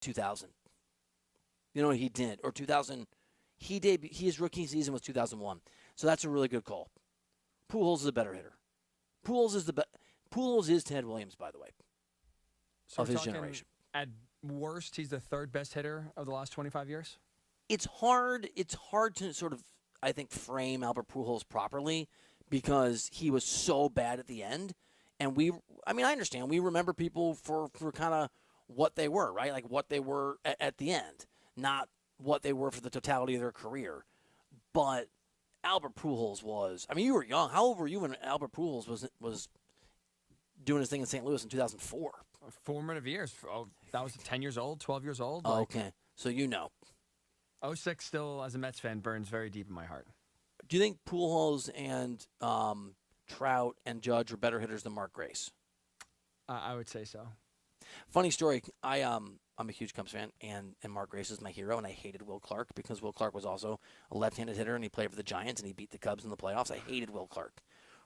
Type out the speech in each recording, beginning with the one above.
2000. You know what he did? Or 2000. His rookie season was 2001. So that's a really good call. Pujols is a better hitter. Pujols is Ted Williams, by the way, so of his generation. At worst, he's the third best hitter of the last 25 years? It's hard to sort of, I think, frame Albert Pujols properly because he was so bad at the end. And I understand. We remember people for kind of what they were, right? Like what they were at the end, not what they were for the totality of their career. But Albert Pujols was, you were young. How old were you when Albert Pujols was doing his thing in St. Louis in 2004? Formative years. Oh, that was 10 years old, 12 years old. Oh, okay. So you know. 06 still, as a Mets fan, burns very deep in my heart. Do you think Pujols and Trout and Judge were better hitters than Mark Grace? I would say so. Funny story. I'm a huge Cubs fan, and Mark Grace is my hero, and I hated Will Clark because Will Clark was also a left-handed hitter, and he played for the Giants, and he beat the Cubs in the playoffs. I hated Will Clark.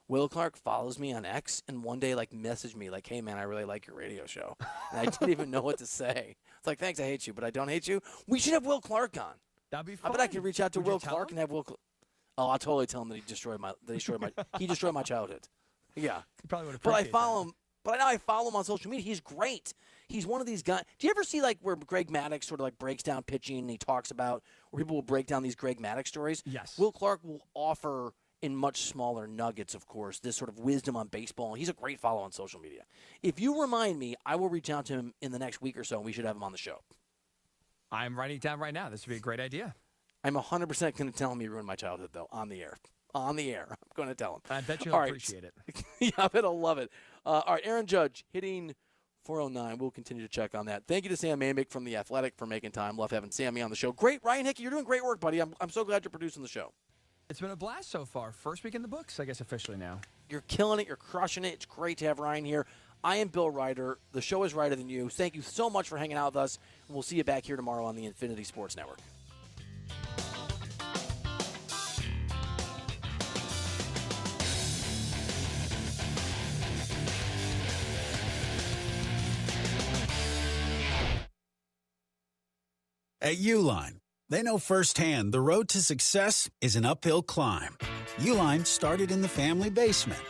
Will Clark follows me on X, and one day messaged me hey, man, I really like your radio show. And I didn't even know what to say. It's like, thanks, I hate you, but I don't hate you. We should have Will Clark on. That'd be fun. I bet I could reach out to Will Clark and have Will Clark. Oh, I'll totally tell him that he destroyed my childhood. Yeah. He probably would appreciate But I follow him. But I follow him on social media. He's great. He's one of these guys. Do you ever see where Greg Maddux sort of breaks down pitching and he talks about where people will break down these Greg Maddux stories? Yes. Will Clark will offer in much smaller nuggets, of course, this sort of wisdom on baseball. He's a great follow on social media. If you remind me, I will reach out to him in the next week or so, and we should have him on the show. I'm writing it down right now. This would be a great idea. I'm 100% going to tell him he ruined my childhood, though, on the air. On the air. I'm going to tell him. I bet you'll appreciate it. Yeah, I bet he'll love it. All right, Aaron Judge hitting .409. We'll continue to check on that. Thank you to Sam Amick from The Athletic for making time. Love having Sammy on the show. Great. Ryan Hickey, you're doing great work, buddy. I'm so glad you're producing the show. It's been a blast so far. First week in the books, I guess, officially now. You're killing it. You're crushing it. It's great to have Ryan here. I am Bill Ryder. The show is Ryder Than You. Thank you so much for hanging out with us. We'll see you back here tomorrow on the Infinity Sports Network. At Uline, they know firsthand the road to success is an uphill climb. Uline started in the family basement,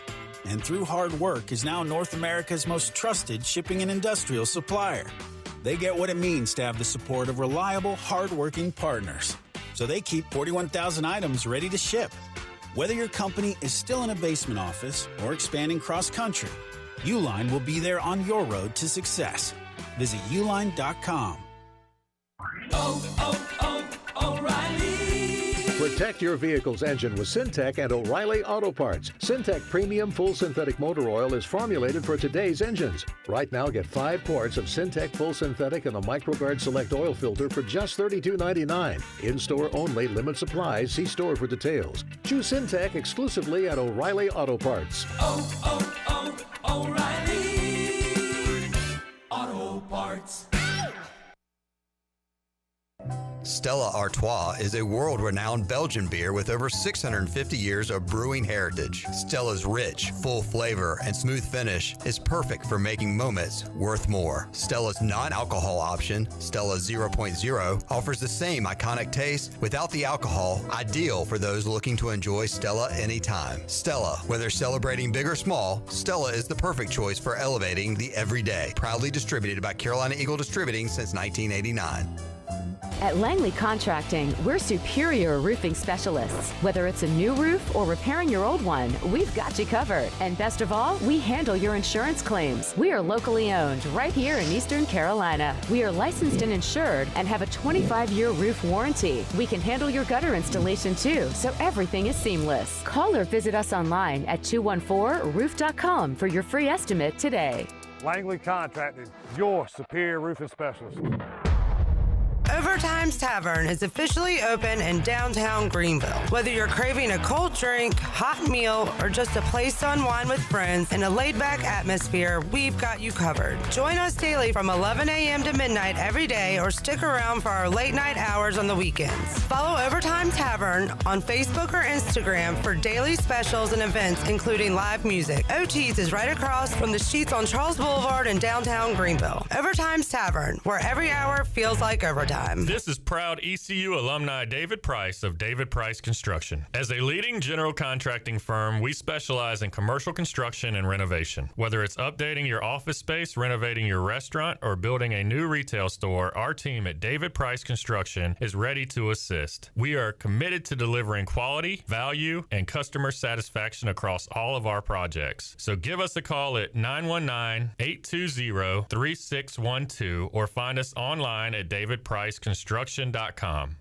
and through hard work is now North America's most trusted shipping and industrial supplier. They get what it means to have the support of reliable, hard-working partners. So they keep 41,000 items ready to ship. Whether your company is still in a basement office or expanding cross-country, Uline will be there on your road to success. Visit uline.com. O'Reilly. Protect your vehicle's engine with Syntec and O'Reilly Auto Parts. Syntec Premium Full Synthetic Motor Oil is formulated for today's engines. Right now, get 5 quarts of Syntec Full Synthetic and a MicroGuard Select Oil Filter for just $32.99. In-store only, limit supplies. See store for details. Choose Syntec exclusively at O'Reilly Auto Parts. O'Reilly Auto Parts. Stella Artois is a world-renowned Belgian beer with over 650 years of brewing heritage. Stella's rich, full flavor and smooth finish is perfect for making moments worth more. Stella's non-alcohol option, Stella 0.0, offers the same iconic taste without the alcohol, ideal for those looking to enjoy Stella anytime. Stella, whether celebrating big or small, Stella is the perfect choice for elevating the everyday. Proudly distributed by Carolina Eagle Distributing since 1989. At Langley Contracting, we're superior roofing specialists. Whether it's a new roof or repairing your old one, we've got you covered. And best of all, we handle your insurance claims. We are locally owned right here in Eastern Carolina. We are licensed and insured and have a 25-year roof warranty. We can handle your gutter installation too, so everything is seamless. Call or visit us online at 214roof.com for your free estimate today. Langley Contracting, your superior roofing specialist. Overtime's Tavern is officially open in downtown Greenville. Whether you're craving a cold drink, hot meal, or just a place to unwind with friends in a laid-back atmosphere, we've got you covered. Join us daily from 11 a.m. to midnight every day, or stick around for our late-night hours on the weekends. Follow Overtime Tavern on Facebook or Instagram for daily specials and events, including live music. OT's is right across from the Sheets on Charles Boulevard in downtown Greenville. Overtime's Tavern, where every hour feels like overtime. This is proud ECU alumni David Price of David Price Construction. As a leading general contracting firm, we specialize in commercial construction and renovation. Whether it's updating your office space, renovating your restaurant, or building a new retail store, our team at David Price Construction is ready to assist. We are committed to delivering quality, value, and customer satisfaction across all of our projects. So give us a call at 919-820-3612 or find us online at davidpriceconstruction.com.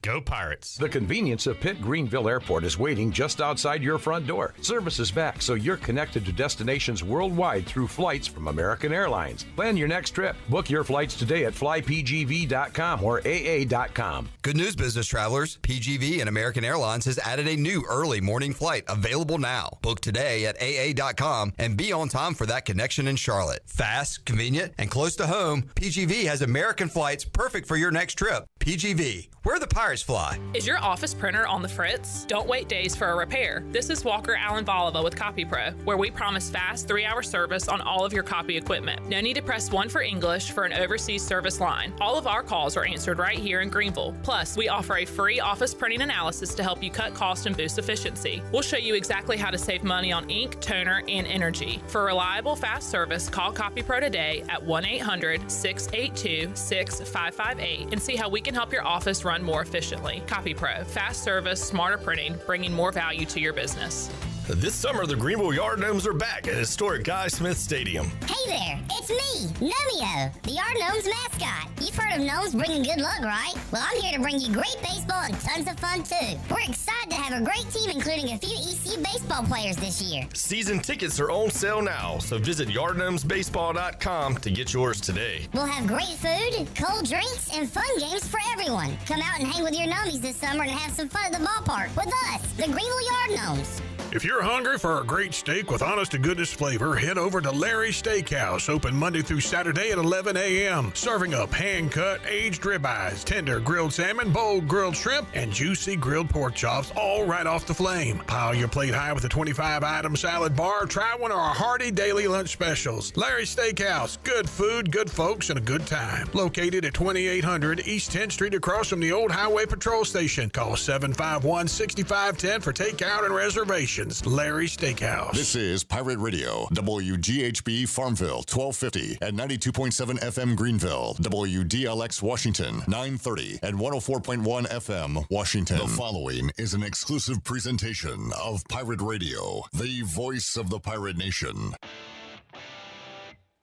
Go Pirates! The convenience of Pitt Greenville Airport is waiting just outside your front door. Service is back, so you're connected to destinations worldwide through flights from American Airlines. Plan your next trip. Book your flights today at flypgv.com or aa.com. Good news, business travelers. PGV and American Airlines has added a new early morning flight available now. Book today at aa.com and be on time for that connection in Charlotte. Fast, convenient, and close to home, PGV has American flights perfect for your next trip. PGV, where the Pirates fly. Is your office printer on the fritz? Don't wait days for a repair. This is Walker Allen Volova with CopyPro, where we promise fast 3-hour service on all of your copy equipment. No need to press 1 for English for an overseas service line. All of our calls are answered right here in Greenville. Plus, we offer a free office printing analysis to help you cut cost and boost efficiency. We'll show you exactly how to save money on ink, toner, and energy. For reliable, fast service, call CopyPro today at 1-800-682-6558 and see how we can help your office run more efficiently. CopyPro, fast service, smarter printing, bringing more value to your business. This summer, the Greenville Yard Gnomes are back at historic Guy Smith Stadium. Hey there, it's me, Gnomeo, the Yard Gnomes mascot. You've heard of gnomes bringing good luck, right? Well, I'm here to bring you great baseball and tons of fun, too. We're excited to have a great team, including a few ECU baseball players this year. Season tickets are on sale now, so visit yardgnomesbaseball.com to get yours today. We'll have great food, cold drinks, and fun games for everyone. Come out and hang with your gnomies this summer and have some fun at the ballpark with us, the Greenville Yard Gnomes. If you're hungry for a great steak with honest-to-goodness flavor, head over to Larry's Steakhouse, open Monday through Saturday at 11 a.m., serving up hand-cut, aged ribeyes, tender grilled salmon, bold grilled shrimp, and juicy grilled pork chops, all right off the flame. Pile your plate high with a 25-item salad bar. Try one of our hearty daily lunch specials. Larry's Steakhouse, good food, good folks, and a good time. Located at 2800 East 10th Street across from the old Highway Patrol Station. Call 751-6510 for takeout and reservations. Larry Steakhouse. This is Pirate Radio, WGHB Farmville, 1250 and 92.7 FM Greenville, WDLX Washington, 930 and 104.1 FM Washington. The following is an exclusive presentation of Pirate Radio, the voice of the pirate nation.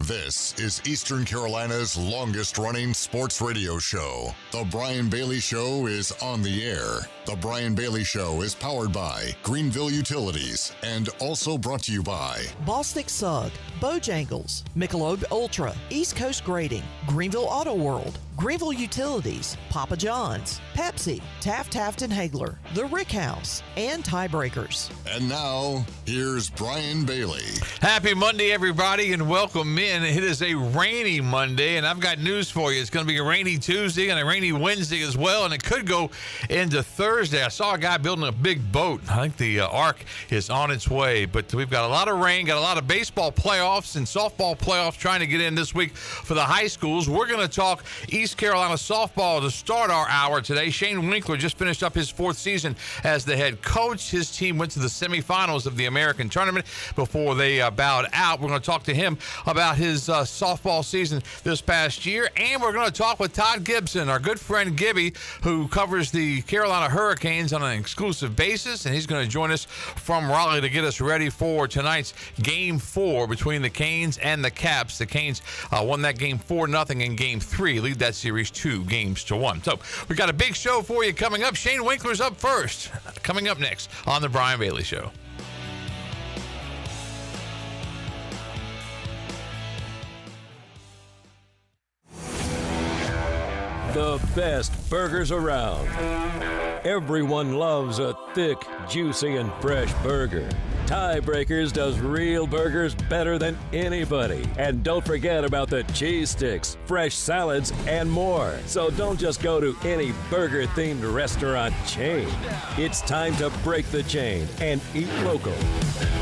This is Eastern Carolina's longest-running sports radio show. The Brian Bailey Show is on the air. The Brian Bailey Show is powered by Greenville Utilities and also brought to you by Bostic Sugg, Bojangles, Michelob Ultra, East Coast Grading, Greenville Auto World, Greenville Utilities, Papa John's, Pepsi, Taft Hagler, The Rick House, and Tiebreakers. And now, here's Brian Bailey. Happy Monday, everybody, and welcome in. It is a rainy Monday, and I've got news for you. It's going to be a rainy Tuesday and a rainy Wednesday as well, and it could go into Thursday. I saw a guy building a big boat. I think the ark is on its way, but we've got a lot of rain, got a lot of baseball playoffs and softball playoffs trying to get in this week for the high schools. We're going to talk East Carolina softball to start our hour today. Shane Winkler just finished up his 4th season as the head coach. His team went to the semifinals of the American tournament before they bowed out. We're going to talk to him about his softball season this past year, and we're going to talk with Todd Gibson, our good friend Gibby, who covers the Carolina Hurricanes on an exclusive basis, and he's going to join us from Raleigh to get us ready for tonight's Game 4 between the Canes and the Caps. The Canes won that game 4-0 in Game 3, lead that series 2-1. So we've got a big show for you coming up. Shane Winkler's up first, coming up next on The Brian Bailey Show. The best burgers around. Everyone loves a thick, juicy, and fresh burger. Tiebreakers does real burgers better than anybody. And don't forget about the cheese sticks, fresh salads, and more. So don't just go to any burger-themed restaurant chain. It's time to break the chain and eat local.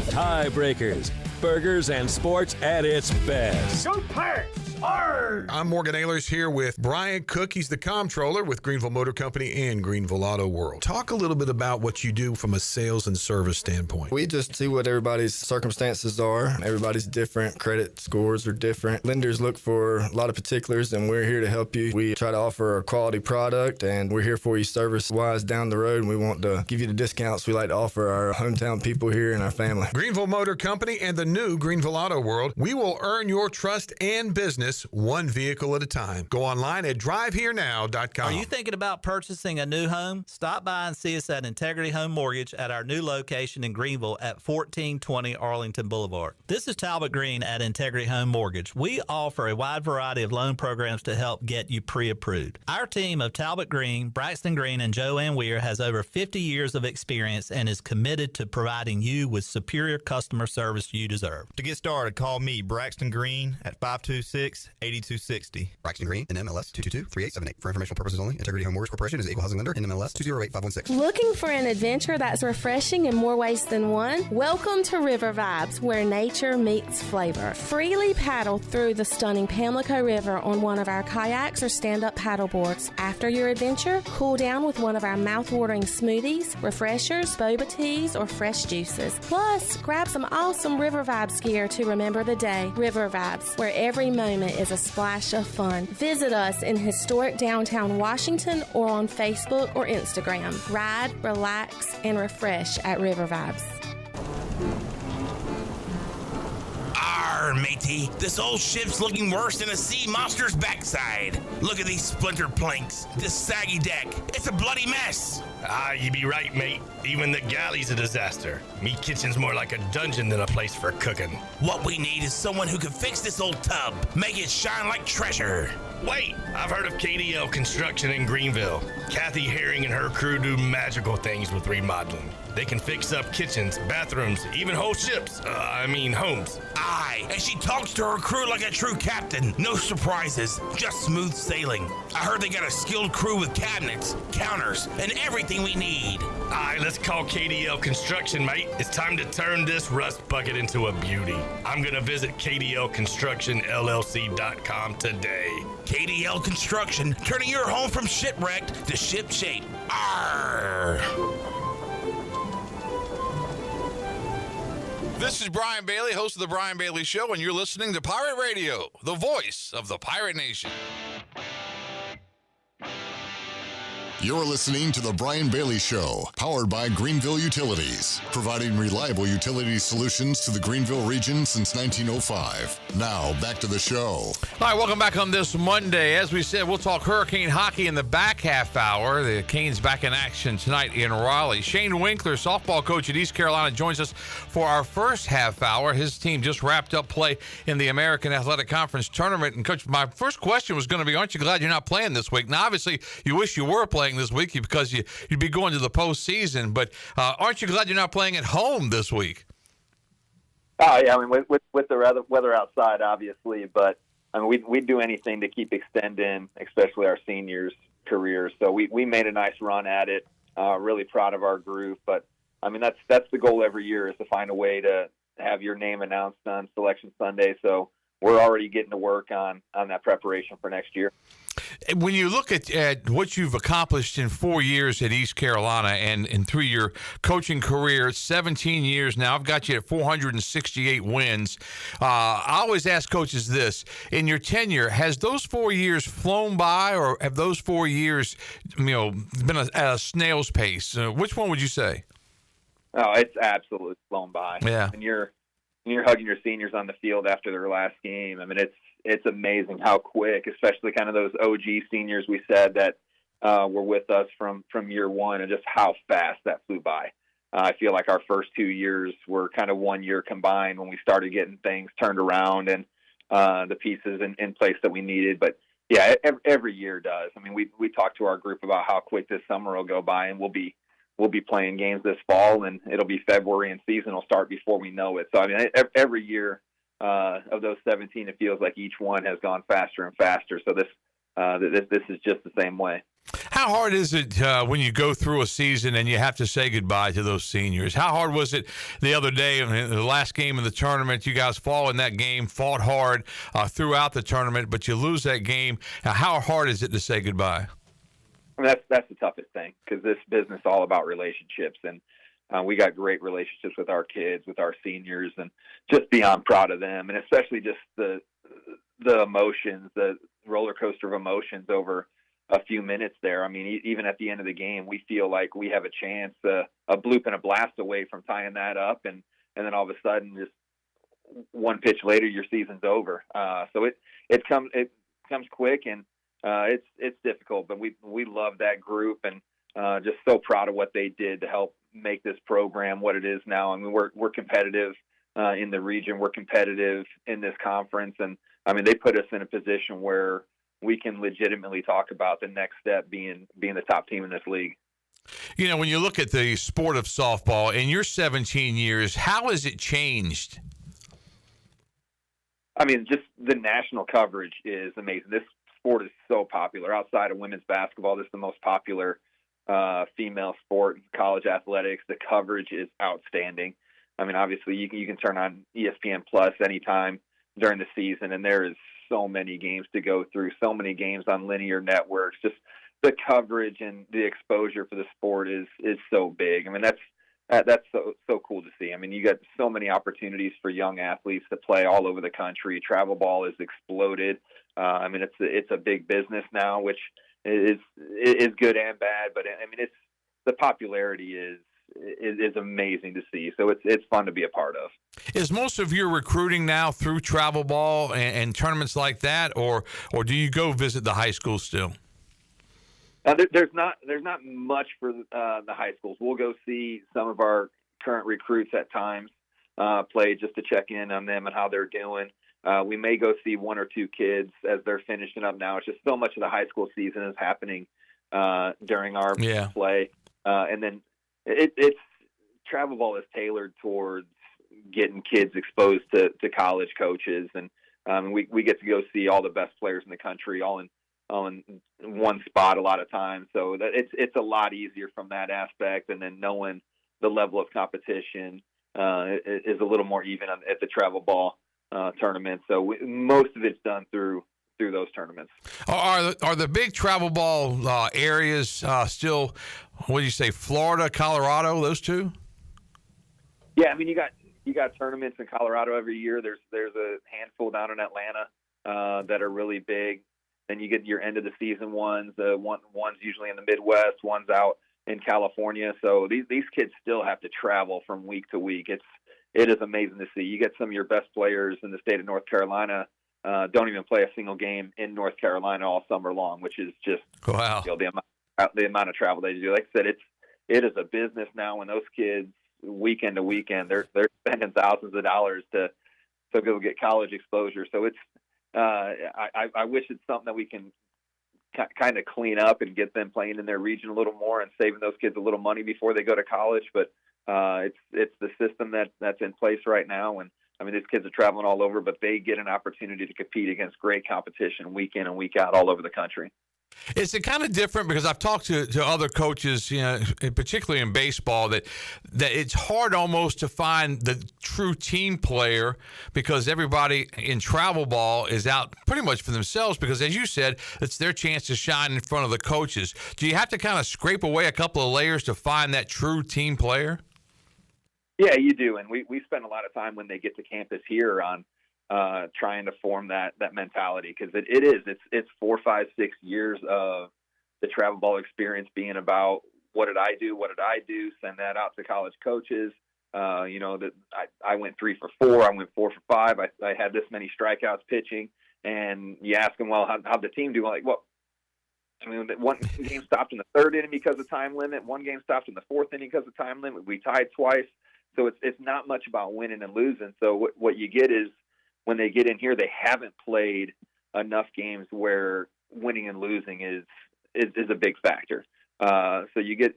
Tiebreakers, burgers and sports at its best. Go Pirates! I'm Morgan Ehlers here with Brian Cook. He's the comptroller with Greenville Motor Company and Greenville Auto World. Talk a little bit about what you do from a sales and service standpoint. We just see what everybody's circumstances are. Everybody's different. Credit scores are different. Lenders look for a lot of particulars, and we're here to help you. We try to offer a quality product, and we're here for you service-wise down the road, and we want to give you the discounts we like to offer our hometown people here and our family. Greenville Motor Company and the new Greenville Auto World. We will earn your trust and business one vehicle at a time. Go online at driveherenow.com. Are you thinking about purchasing a new home? Stop by and see us at Integrity Home Mortgage at our new location in Greenville at 1420 Arlington Boulevard. This is Talbot Green at Integrity Home Mortgage. We offer a wide variety of loan programs to help get you pre-approved. Our team of Talbot Green, Braxton Green, and Joanne Weir has over 50 years of experience and is committed to providing you with superior customer service you deserve. To get started, call me, Braxton Green, at 526-8260. Braxton Green, in MLS 222-3878. For informational purposes only, Integrity Home Mortgage Corporation is an equal housing lender in MLS 208516. Looking for an adventure that's refreshing in more ways than one? Welcome to River Vibes, where nature meets flavor. Freely paddle through the stunning Pamlico River on one of our kayaks or stand-up paddle boards. After your adventure, cool down with one of our mouth-watering smoothies, refreshers, boba teas, or fresh juices. Plus, grab some awesome River Vibes gear to remember the day. River Vibes, where every moment is a splash of fun. Visit us in historic downtown Washington or on Facebook or Instagram. Ride, relax, and refresh at River Vibes. Arr, matey, this old ship's looking worse than a sea monster's backside. Look at these splintered planks, this saggy deck. It's a bloody mess. Ah, you be right, mate. Even the galley's a disaster. Me kitchen's more like a dungeon than a place for cooking. What we need is someone who can fix this old tub, make it shine like treasure. Wait, I've heard of KDL Construction in Greenville. Kathy Herring and her crew do magical things with remodeling. They can fix up kitchens, bathrooms, even whole ships. Homes. Aye, and she talks to her crew like a true captain. No surprises, just smooth sailing. I heard they got a skilled crew with cabinets, counters, and everything we need. Aye, let's call KDL Construction, mate. It's time to turn this rust bucket into a beauty. I'm gonna visit KDLConstructionLLC.com today. KDL Construction, turning your home from shipwrecked to ship-shape. Arr! This is Brian Bailey, host of The Brian Bailey Show, and you're listening to Pirate Radio, the voice of the Pirate Nation. You're listening to The Brian Bailey Show, powered by Greenville Utilities, providing reliable utility solutions to the Greenville region since 1905. Now, back to the show. All right, welcome back on this Monday. As we said, we'll talk Hurricane hockey in the back half hour. The Canes back in action tonight in Raleigh. Shane Winkler, softball coach at East Carolina, joins us for our first half hour. His team just wrapped up play in the American Athletic Conference tournament. And, Coach, my first question was going to be, aren't you glad you're not playing this week? Now, obviously, you wish you were playing this week because you'd be going to the postseason, but aren't you glad you're not playing at home this week? Oh yeah, I mean with the weather outside, obviously, but I mean we'd do anything to keep extending, especially our seniors' careers. So we made a nice run at it. Really proud of our group, but I mean that's the goal every year is to find a way to have your name announced on Selection Sunday. So we're already getting to work on that preparation for next year. When you look at what you've accomplished in 4 years at East Carolina and through your coaching career, 17 years now, I've got you at 468 wins. I always ask coaches this. In your tenure, has those 4 years flown by, or have those 4 years been at a snail's pace? Which one would you say? Oh, it's absolutely flown by. Yeah. And you're hugging your seniors on the field after their last game. I mean, it's amazing how quick, especially kind of those OG seniors we said that were with us from year one, and just how fast that flew by. I feel like our first 2 years were kind of 1 year combined when we started getting things turned around and the pieces in place that we needed. But Yeah, every year does. I mean, we talk to our group about how quick this summer will go by, and we'll be playing games this fall, and it'll be February, and season will start before we know it. So I mean, every year of those 17, it feels like each one has gone faster and faster. So this is just the same way. How hard is it when you go through a season and you have to say goodbye to those seniors? How hard was it the other day in the last game of the tournament? You guys fall in that game, fought hard throughout the tournament, but you lose that game. How hard is it to say goodbye? I mean, that's the toughest thing, because this business is all about relationships, and we got great relationships with our kids, with our seniors, and just beyond proud of them, and especially just the emotions, the roller coaster of emotions over a few minutes there. I mean, even at the end of the game, we feel like we have a chance, a bloop and a blast away from tying that up, and then all of a sudden, just one pitch later, your season's over. So it comes quick, and it's difficult, but we love that group, and just so proud of what they did to help make this program what it is now. I mean, we're competitive in the region, we're competitive in this conference, and I mean, they put us in a position where we can legitimately talk about the next step being the top team in this league. You know, when you look at the sport of softball in your 17 years, how has it changed? I mean, just the national coverage is amazing. This sport is so popular. Outside of women's basketball, this is the most popular female sport in college athletics. The coverage is outstanding. I mean, obviously, you can turn on ESPN Plus anytime during the season, and there is so many games to go through, so many games on linear networks. Just the coverage and the exposure for the sport is so big. I mean, that's so cool to see. I mean, you got so many opportunities for young athletes to play all over the country. Travel ball has exploded. I mean, it's a big business now, which is good and bad. But I mean, the popularity is amazing to see. So it's fun to be a part of. Is most of your recruiting now through travel ball and tournaments like that, or do you go visit the high schools still? There's not much for the high schools. We'll go see some of our current recruits at times play, just to check in on them and how they're doing. We may go see one or two kids as they're finishing up now. It's just so much of the high school season is happening during our play, and then it's travel ball is tailored towards getting kids exposed to college coaches, and we get to go see all the best players in the country all in one spot a lot of times. So that it's a lot easier from that aspect, and then knowing the level of competition is a little more even at the travel ball tournament. So most of it's done through those tournaments. Are the big travel ball areas still, what do you say, Florida, Colorado, those two? Yeah, I mean, you got tournaments in Colorado every year. There's a handful down in Atlanta that are really big. Then you get your end of the season ones. One's usually in the Midwest, one's out in California. So these kids still have to travel from week to week. It is amazing to see. You get some of your best players in the state of North Carolina don't even play a single game in North Carolina all summer long, which is just wow. The amount of travel they do. Like I said, it is a business now. When those kids weekend to weekend, they're spending thousands of dollars to go get college exposure. So it's I wish it's something that we can kind of clean up and get them playing in their region a little more and saving those kids a little money before they go to college. But it's the system that's in place right now. And I mean, these kids are traveling all over, but they get an opportunity to compete against great competition week in and week out all over the country. Is it kind of different? Because I've talked to other coaches, you know, particularly in baseball, that it's hard almost to find the true team player because everybody in travel ball is out pretty much for themselves because, as you said, it's their chance to shine in front of the coaches. Do you have to kind of scrape away a couple of layers to find that true team player? Yeah, you do. And we spend a lot of time when they get to campus here on trying to form that mentality, because it's 4, 5, 6 years of the travel ball experience being about what did I do, send that out to college coaches. That I went 3 for 4, I went 4 for 5, I had this many strikeouts pitching, and you ask them, well, how'd the team do? Like, well, I mean, one game stopped in the 3rd inning because of time limit, one game stopped in the 4th inning because of time limit, we tied twice. So it's not much about winning and losing. So what you get is, when they get in here, they haven't played enough games where winning and losing is a big factor. So you get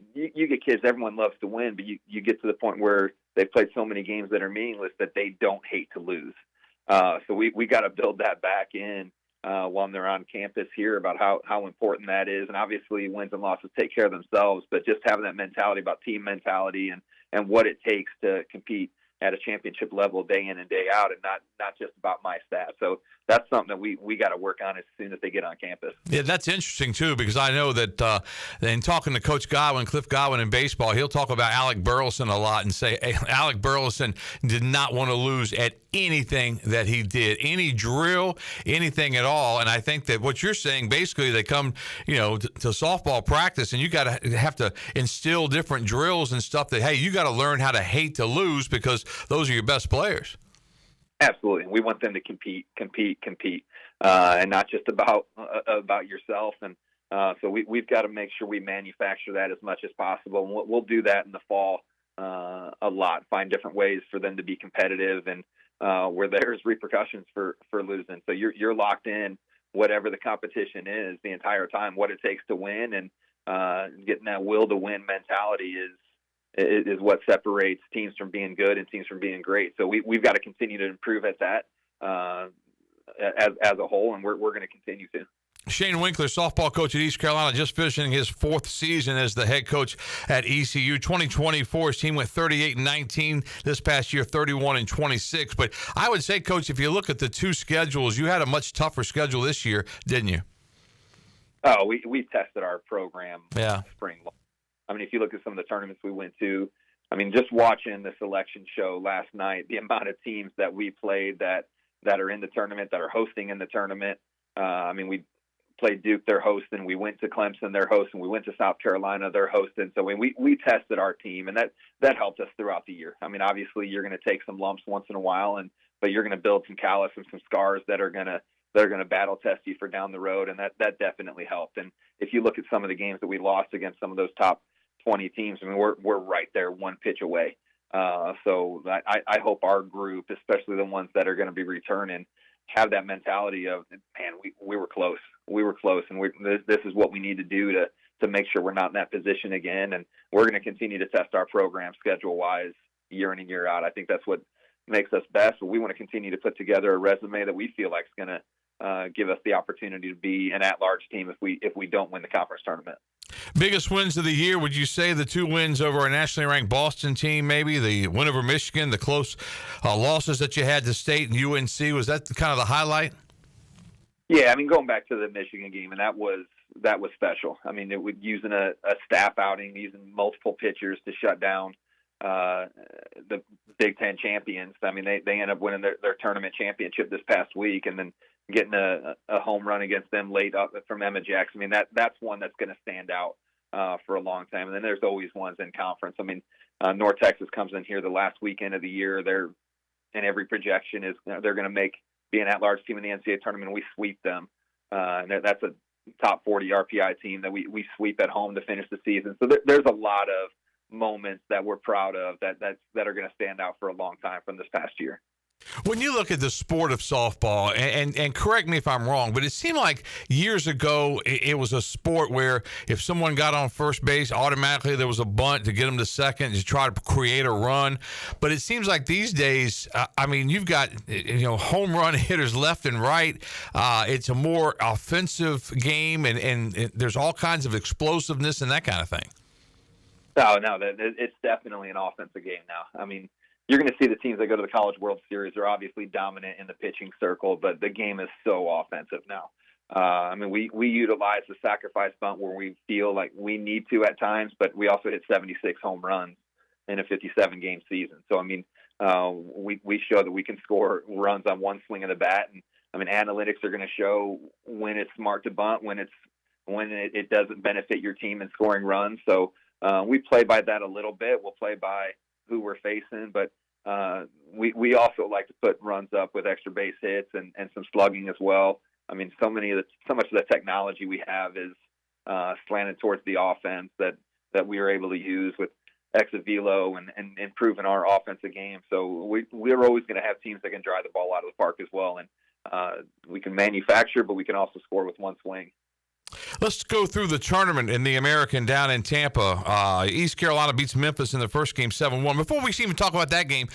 kids, everyone loves to win, but you get to the point where they've played so many games that are meaningless that they don't hate to lose. So we got to build that back in while they're on campus here about how important that is. And obviously wins and losses take care of themselves, but just having that mentality about team mentality and what it takes to compete at a championship level day in and day out, and not just about my stats. So that's something that we got to work on as soon as they get on campus. Yeah, that's interesting, too, because I know that in talking to Coach Godwin, Cliff Godwin in baseball, he'll talk about Alec Burleson a lot and say, hey, Alec Burleson did not want to lose at anything that he did, any drill, anything at all. And I think that what you're saying, basically, they come, to softball practice, and you got to have to instill different drills and stuff that, hey, you got to learn how to hate to lose because those are your best players. Absolutely. We want them to compete, and not just about yourself. And so we've got to make sure we manufacture that as much as possible. And we'll do that in the fall a lot, find different ways for them to be competitive and where there's repercussions for losing. So you're locked in whatever the competition is the entire time, what it takes to win, and getting that will to win mentality is what separates teams from being good and teams from being great. So we've got to continue to improve at that as a whole, and we're going to continue to. Shane Winkler, softball coach at East Carolina, just finishing his 4th season as the head coach at ECU. 2024, his team went 38-19. This past year, 31-26. But I would say, Coach, if you look at the two schedules, you had a much tougher schedule this year, didn't you? Oh, we tested our program spring. I mean, if you look at some of the tournaments we went to, I mean, just watching the selection show last night, the amount of teams that we played that are in the tournament, that are hosting in the tournament. I mean, we played Duke, they're hosting. We went to Clemson, they're hosting. We went to South Carolina, they're hosting. So we tested our team, and that helped us throughout the year. I mean, obviously, you're going to take some lumps once in a while, but you're going to build some callus and some scars that are going to battle test you for down the road, and that definitely helped. And if you look at some of the games that we lost against some of those top 20 teams, I mean, we're right there, one pitch away. So I hope our group, especially the ones that are going to be returning, have that mentality of, man, we were close. We were close, and this is what we need to do to make sure we're not in that position again. And we're going to continue to test our program schedule-wise year in and year out. I think that's what makes us best. But we want to continue to put together a resume that we feel like is going to give us the opportunity to be an at-large team if we don't win the conference tournament. Biggest wins of the year, would you say the 2 wins over a nationally ranked Boston team, maybe the win over Michigan, the close losses that you had to State and UNC, was that kind of the highlight? Yeah, I mean, going back to the Michigan game, and that was special. I mean, it was using a staff outing, using multiple pitchers to shut down the Big Ten champions. I mean, they end up winning their tournament championship this past week, and then getting a home run against them late up from Emma Jackson. I mean, that's one that's going to stand out for a long time. And then there's always ones in conference. I mean, North Texas comes in here the last weekend of the year. They're in every projection is they're going to be an at-large team in the NCAA tournament, and we sweep them. And that's a top 40 RPI team that we sweep at home to finish the season. So there's a lot of moments that we're proud of that are going to stand out for a long time from this past year. When you look at the sport of softball, and correct me if I'm wrong, but it seemed like years ago it was a sport where if someone got on first base, automatically there was a bunt to get them to second to try to create a run. But it seems like these days, I mean, you've got home run hitters left and right. It's a more offensive game, and there's all kinds of explosiveness and that kind of thing. No, it's definitely an offensive game now. I mean, you're going to see the teams that go to the College World Series are obviously dominant in the pitching circle, but the game is so offensive now. I mean, we utilize the sacrifice bunt where we feel like we need to at times, but we also hit 76 home runs in a 57-game season. So, I mean, we show that we can score runs on one swing of the bat. And, I mean, analytics are going to show when it's smart to bunt, when it doesn't benefit your team in scoring runs. So we play by that a little bit. We'll play by who we're facing, but we also like to put runs up with extra base hits and some slugging as well. I mean, so much of the technology we have is slanted towards the offense that we are able to use with exit velo and improving our offensive game. So we're always going to have teams that can drive the ball out of the park as well, and we can manufacture, but we can also score with one swing. Let's go through the tournament in the American down in Tampa. East Carolina beats Memphis in the first game 7-1. Before we even talk about that game,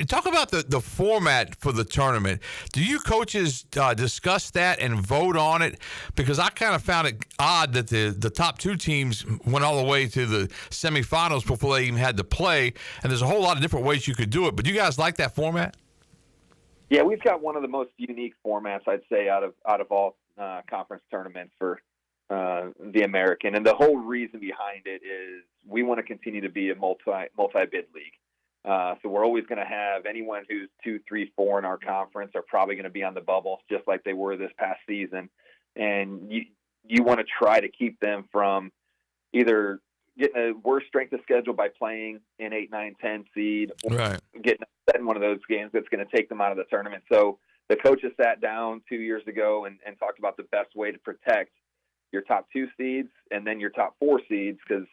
talk about the format for the tournament. Do you coaches discuss that and vote on it? Because I kind of found it odd that the top two teams went all the way to the semifinals before they even had to play, and there's a whole lot of different ways you could do it. But do you guys like that format? Yeah, we've got one of the most unique formats, I'd say, out of all conference tournaments for the American, and the whole reason behind it is we want to continue to be a multi-bid league. So we're always going to have anyone who's 2, 3, 4 in our conference are probably going to be on the bubble, just like they were this past season. And you want to try to keep them from either getting a worse strength of schedule by playing an 8, 9, 10 seed, or getting upset in one of those games that's going to take them out of the tournament. So the coaches sat down 2 years ago and talked about the best way to protect your top 2 seeds and then your top 4 seeds, because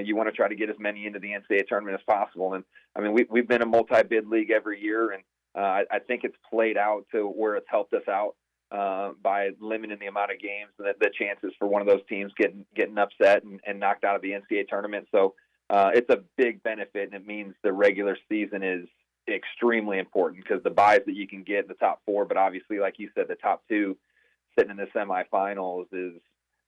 you want to try to get as many into the NCAA tournament as possible. And I mean, we've been a multi-bid league every year, and I think it's played out to where it's helped us out by limiting the amount of games and the chances for one of those teams getting upset and knocked out of the NCAA tournament. So it's a big benefit, and it means the regular season is extremely important because the buys that you can get in the top 4, but obviously, like you said, the top 2 sitting in the semifinals is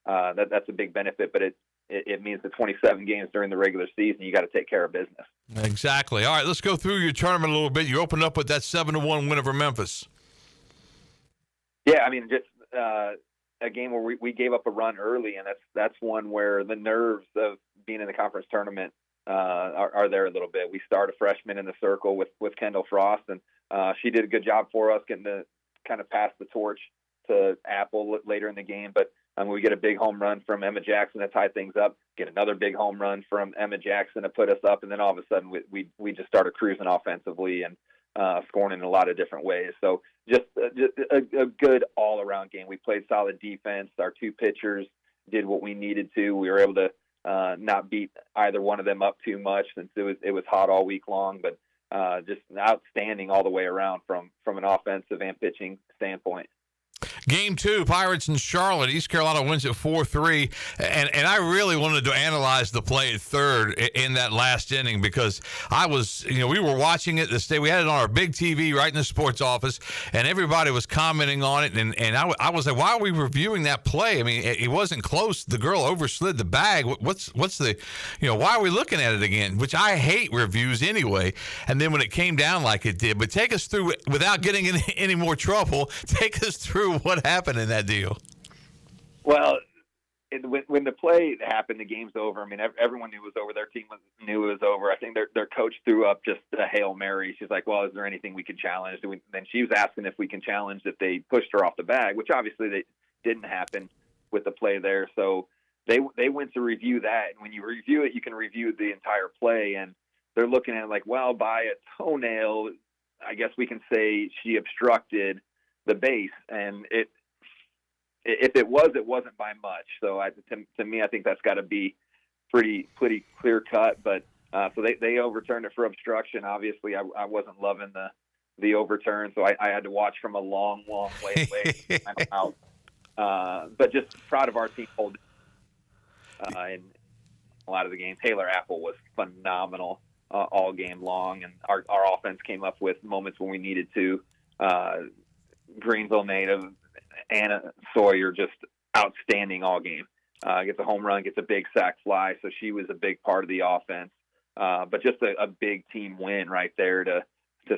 that's a big benefit, but it means the 27 games during the regular season, you got to take care of business. Exactly. All right, let's go through your tournament a little bit. You opened up with that 7-1 win over Memphis. Yeah, I mean, just a game where we gave up a run early, and that's one where the nerves of being in the conference tournament are there a little bit. We start a freshman in the circle with Kendall Frost, and she did a good job for us getting to kind of pass the torch to Apple later in the game, but we get a big home run from Emma Jackson to tie things up, get another big home run from Emma Jackson to put us up, and then all of a sudden we just started cruising offensively and scoring in a lot of different ways. So just a good all-around game. We played solid defense. Our 2 pitchers did what we needed to. We were able to not beat either one of them up too much since it was hot all week long, but just outstanding all the way around from an offensive and pitching standpoint. Game 2, Pirates in Charlotte. East Carolina wins at 4-3. And I really wanted to analyze the play at third in that last inning because we were watching it this day. We had it on our big TV right in the sports office, and everybody was commenting on it. And I was like, why are we reviewing that play? I mean, it wasn't close. The girl overslid the bag. What's the, why are we looking at it again? Which I hate reviews anyway. And then when it came down like it did, but take us through, without getting in any more trouble, take us through what happened in that deal. Well, when the play happened, the game's over. I mean, everyone knew it was over. Their team knew it was over. I think their coach threw up just a Hail Mary. She's like, well, is there anything we can challenge? Then she was asking if we can challenge if they pushed her off the bag, which obviously they didn't happen with the play there. So they went to review that. And when you review it, you can review the entire play. And they're looking at it like, well, by a toenail, I guess we can say she obstructed the base, and if it wasn't by much. So to me, I think that's got to be pretty clear cut. But so they overturned it for obstruction. Obviously, I wasn't loving the overturn, so I had to watch from a long way away. Out. But just proud of our team holding in a lot of the games. Taylor Apple was phenomenal all game long, and our offense came up with moments when we needed to. Greenville native Anna Sawyer just outstanding all game. Gets a home run, gets a big sac fly, so she was a big part of the offense. But just a big team win right there to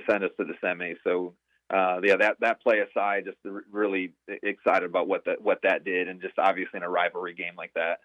send us to the semis. So that play aside, just really excited about what that did, and just obviously in a rivalry game like that.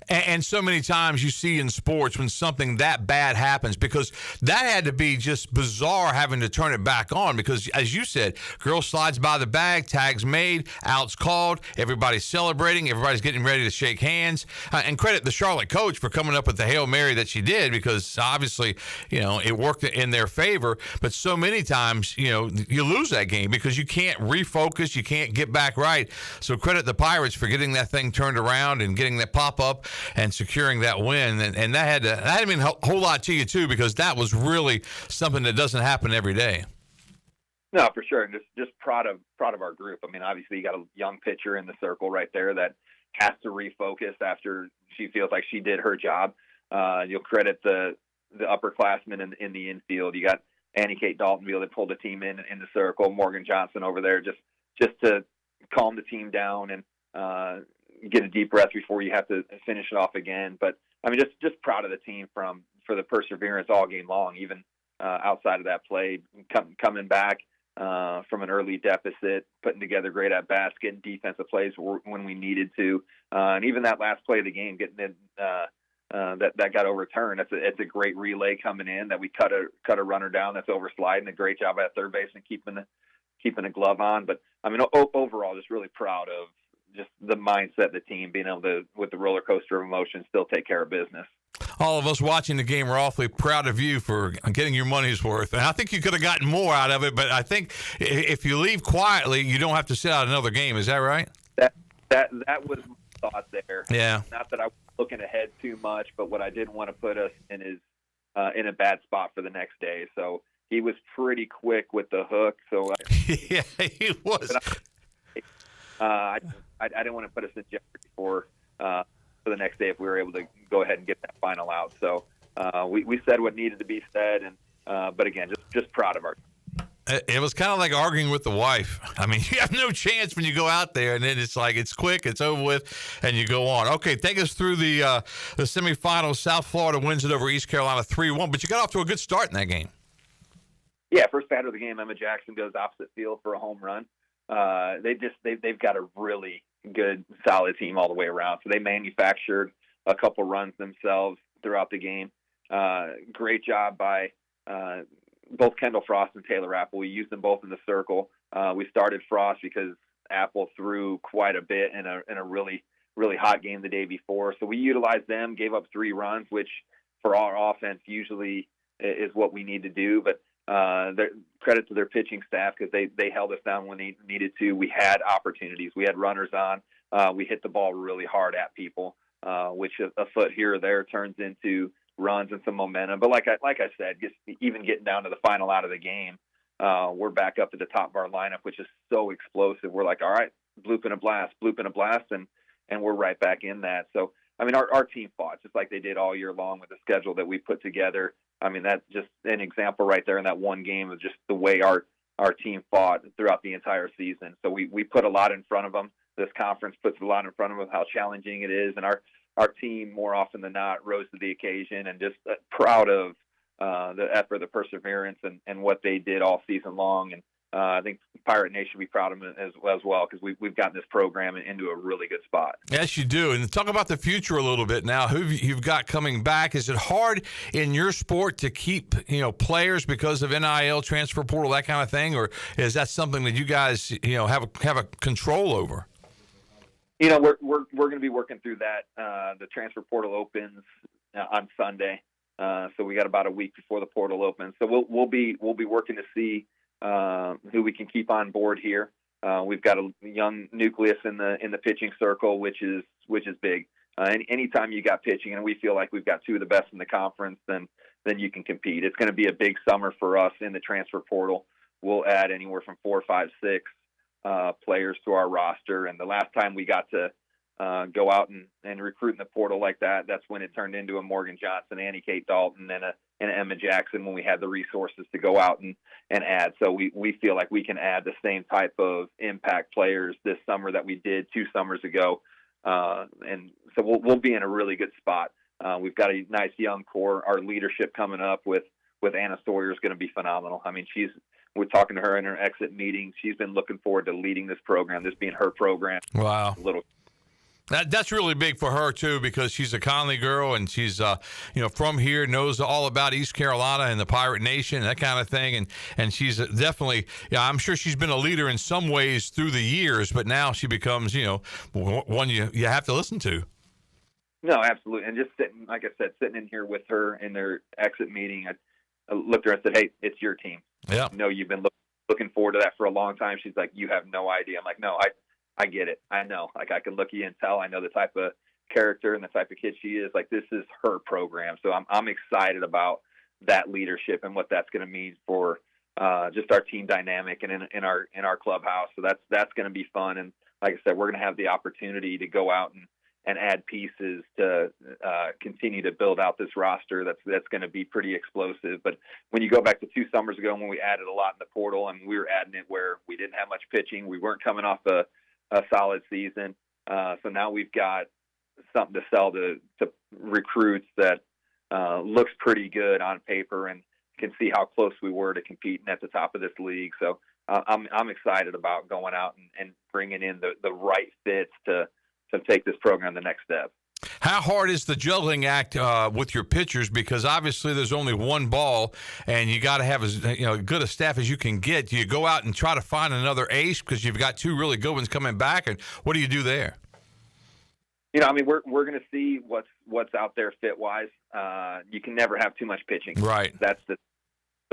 And so many times you see in sports when something that bad happens, because that had to be just bizarre having to turn it back on, because as you said, girl slides by the bag, tags made, outs called, everybody's celebrating, everybody's getting ready to shake hands, and credit the Charlotte coach for coming up with the Hail Mary that she did, because obviously, it worked in their favor. But so many times, you lose that game because you can't refocus, you can't get back right. So credit the Pirates for getting that thing turned around and getting that pop-up and securing that win, and that had to mean a whole lot to you too, because that was really something that doesn't happen every day. No, for sure, and just proud of our group. I mean, obviously you got a young pitcher in the circle right there that has to refocus after she feels like she did her job. You'll credit the upperclassmen in the infield. You got Annie Kate Daltonville that pulled the team in the circle, Morgan Johnson over there just to calm the team down and get a deep breath before you have to finish it off again. But I mean, just proud of the team for the perseverance all game long, even outside of that play, coming back from an early deficit, putting together great at bats, getting defensive plays when we needed to, and even that last play of the game, getting it that got overturned. It's a great relay coming in that we cut a runner down that's oversliding. A great job at third base and keeping a glove on. But I mean, overall, just really proud of just the mindset of the team being able to, with the roller coaster of emotions, still take care of business. All of us watching the game are awfully proud of you for getting your money's worth. And I think you could have gotten more out of it, but I think if you leave quietly, you don't have to sit out another game. Is that right? That was my thought there. Yeah. Not that I was looking ahead too much, but what I didn't want to put us in is in a bad spot for the next day. So he was pretty quick with the hook. So yeah, he was. I didn't want to put us in jeopardy for the next day if we were able to go ahead and get that final out. So we said what needed to be said, and but again, just proud of our. It was kind of like arguing with the wife. I mean, you have no chance when you go out there, and then it's like it's quick, it's over with, and you go on. Okay, take us through the semifinals. South Florida wins it over East Carolina 3-1, but you got off to a good start in that game. Yeah, first batter of the game, Emma Jackson goes opposite field for a home run. They've got a really good, solid team all the way around. So they manufactured a couple runs themselves throughout the game. Great job by both Kendall Frost and Taylor Apple. We used them both in the circle. We started Frost because Apple threw quite a bit in a really, really hot game the day before. So we utilized them, gave up 3 runs, which for our offense usually is what we need to do. But credit to their pitching staff because they held us down when they needed to. We had opportunities. We had runners on. We hit the ball really hard at people, which a foot here or there turns into runs and some momentum. But like I said, even getting down to the final out of the game, we're back up to the top of our lineup, which is so explosive. We're like, all right, bloop and a blast, and we're right back in that. So, I mean, our team fought just like they did all year long with the schedule that we put together. I mean, that's just an example right there in that one game of just the way our team fought throughout the entire season. So we put a lot in front of them. This conference puts a lot in front of them, how challenging it is. And our team, more often than not, rose to the occasion, and just proud of the effort, the perseverance, and what they did all season long. And I think Pirate Nation should be proud of them as well because we've gotten this program into a really good spot. Yes, you do. And talk about the future a little bit now. Who you've got coming back? Is it hard in your sport to keep players because of NIL, transfer portal, that kind of thing, or is that something that you guys have a control over? We're going to be working through that. The transfer portal opens on Sunday, so we got about a week before the portal opens. So we'll be working to see who we can keep on board here. We've got a young nucleus in the pitching circle, which is big. Anytime you got pitching, and we feel like we've got 2 of the best in the conference, then you can compete. It's going to be a big summer for us in the transfer portal. We'll add anywhere from 4, 5, 6 players to our roster. And the last time we got to go out and recruit in the portal like that, that's when it turned into a Morgan Johnson, Annie Kate Dalton, and an Emma Jackson when we had the resources to go out and add. So we feel like we can add the same type of impact players this summer that we did 2 summers ago. And so we'll be in a really good spot. We've got a nice young core. Our leadership coming up with Anna Sawyer is going to be phenomenal. I mean, we're talking to her in her exit meeting. She's been looking forward to leading this program, this being her program. Wow. That's really big for her, too, because she's a Conley girl, and she's, from here, knows all about East Carolina and the Pirate Nation, that kind of thing. And she's definitely, I'm sure she's been a leader in some ways through the years, but now she becomes, one you have to listen to. No, absolutely. And just sitting in here with her in their exit meeting, I looked at her and said, hey, it's your team. Yeah. You've been looking forward to that for a long time. She's like, you have no idea. I'm like, no, I get it. I know. Like, I can look at you and tell. I know the type of character and the type of kid she is. Like, this is her program. So I'm excited about that leadership and what that's going to mean for just our team dynamic and in our clubhouse. So that's going to be fun. And like I said, we're going to have the opportunity to go out and add pieces to continue to build out this roster that's going to be pretty explosive. But when you go back to 2 summers ago when we added a lot in the portal, and we were adding it where we didn't have much pitching, we weren't coming off a solid season. So now we've got something to sell to recruits that looks pretty good on paper, and can see how close we were to competing at the top of this league. So I'm excited about going out and bringing in the right fits to take this program the next step. How hard is the juggling act with your pitchers? Because obviously there's only one ball, and you got to have as good a staff as you can get. Do you go out and try to find another ace because you've got 2 really good ones coming back, and what do you do there? I mean, we're going to see what's out there fit wise. You can never have too much pitching, right?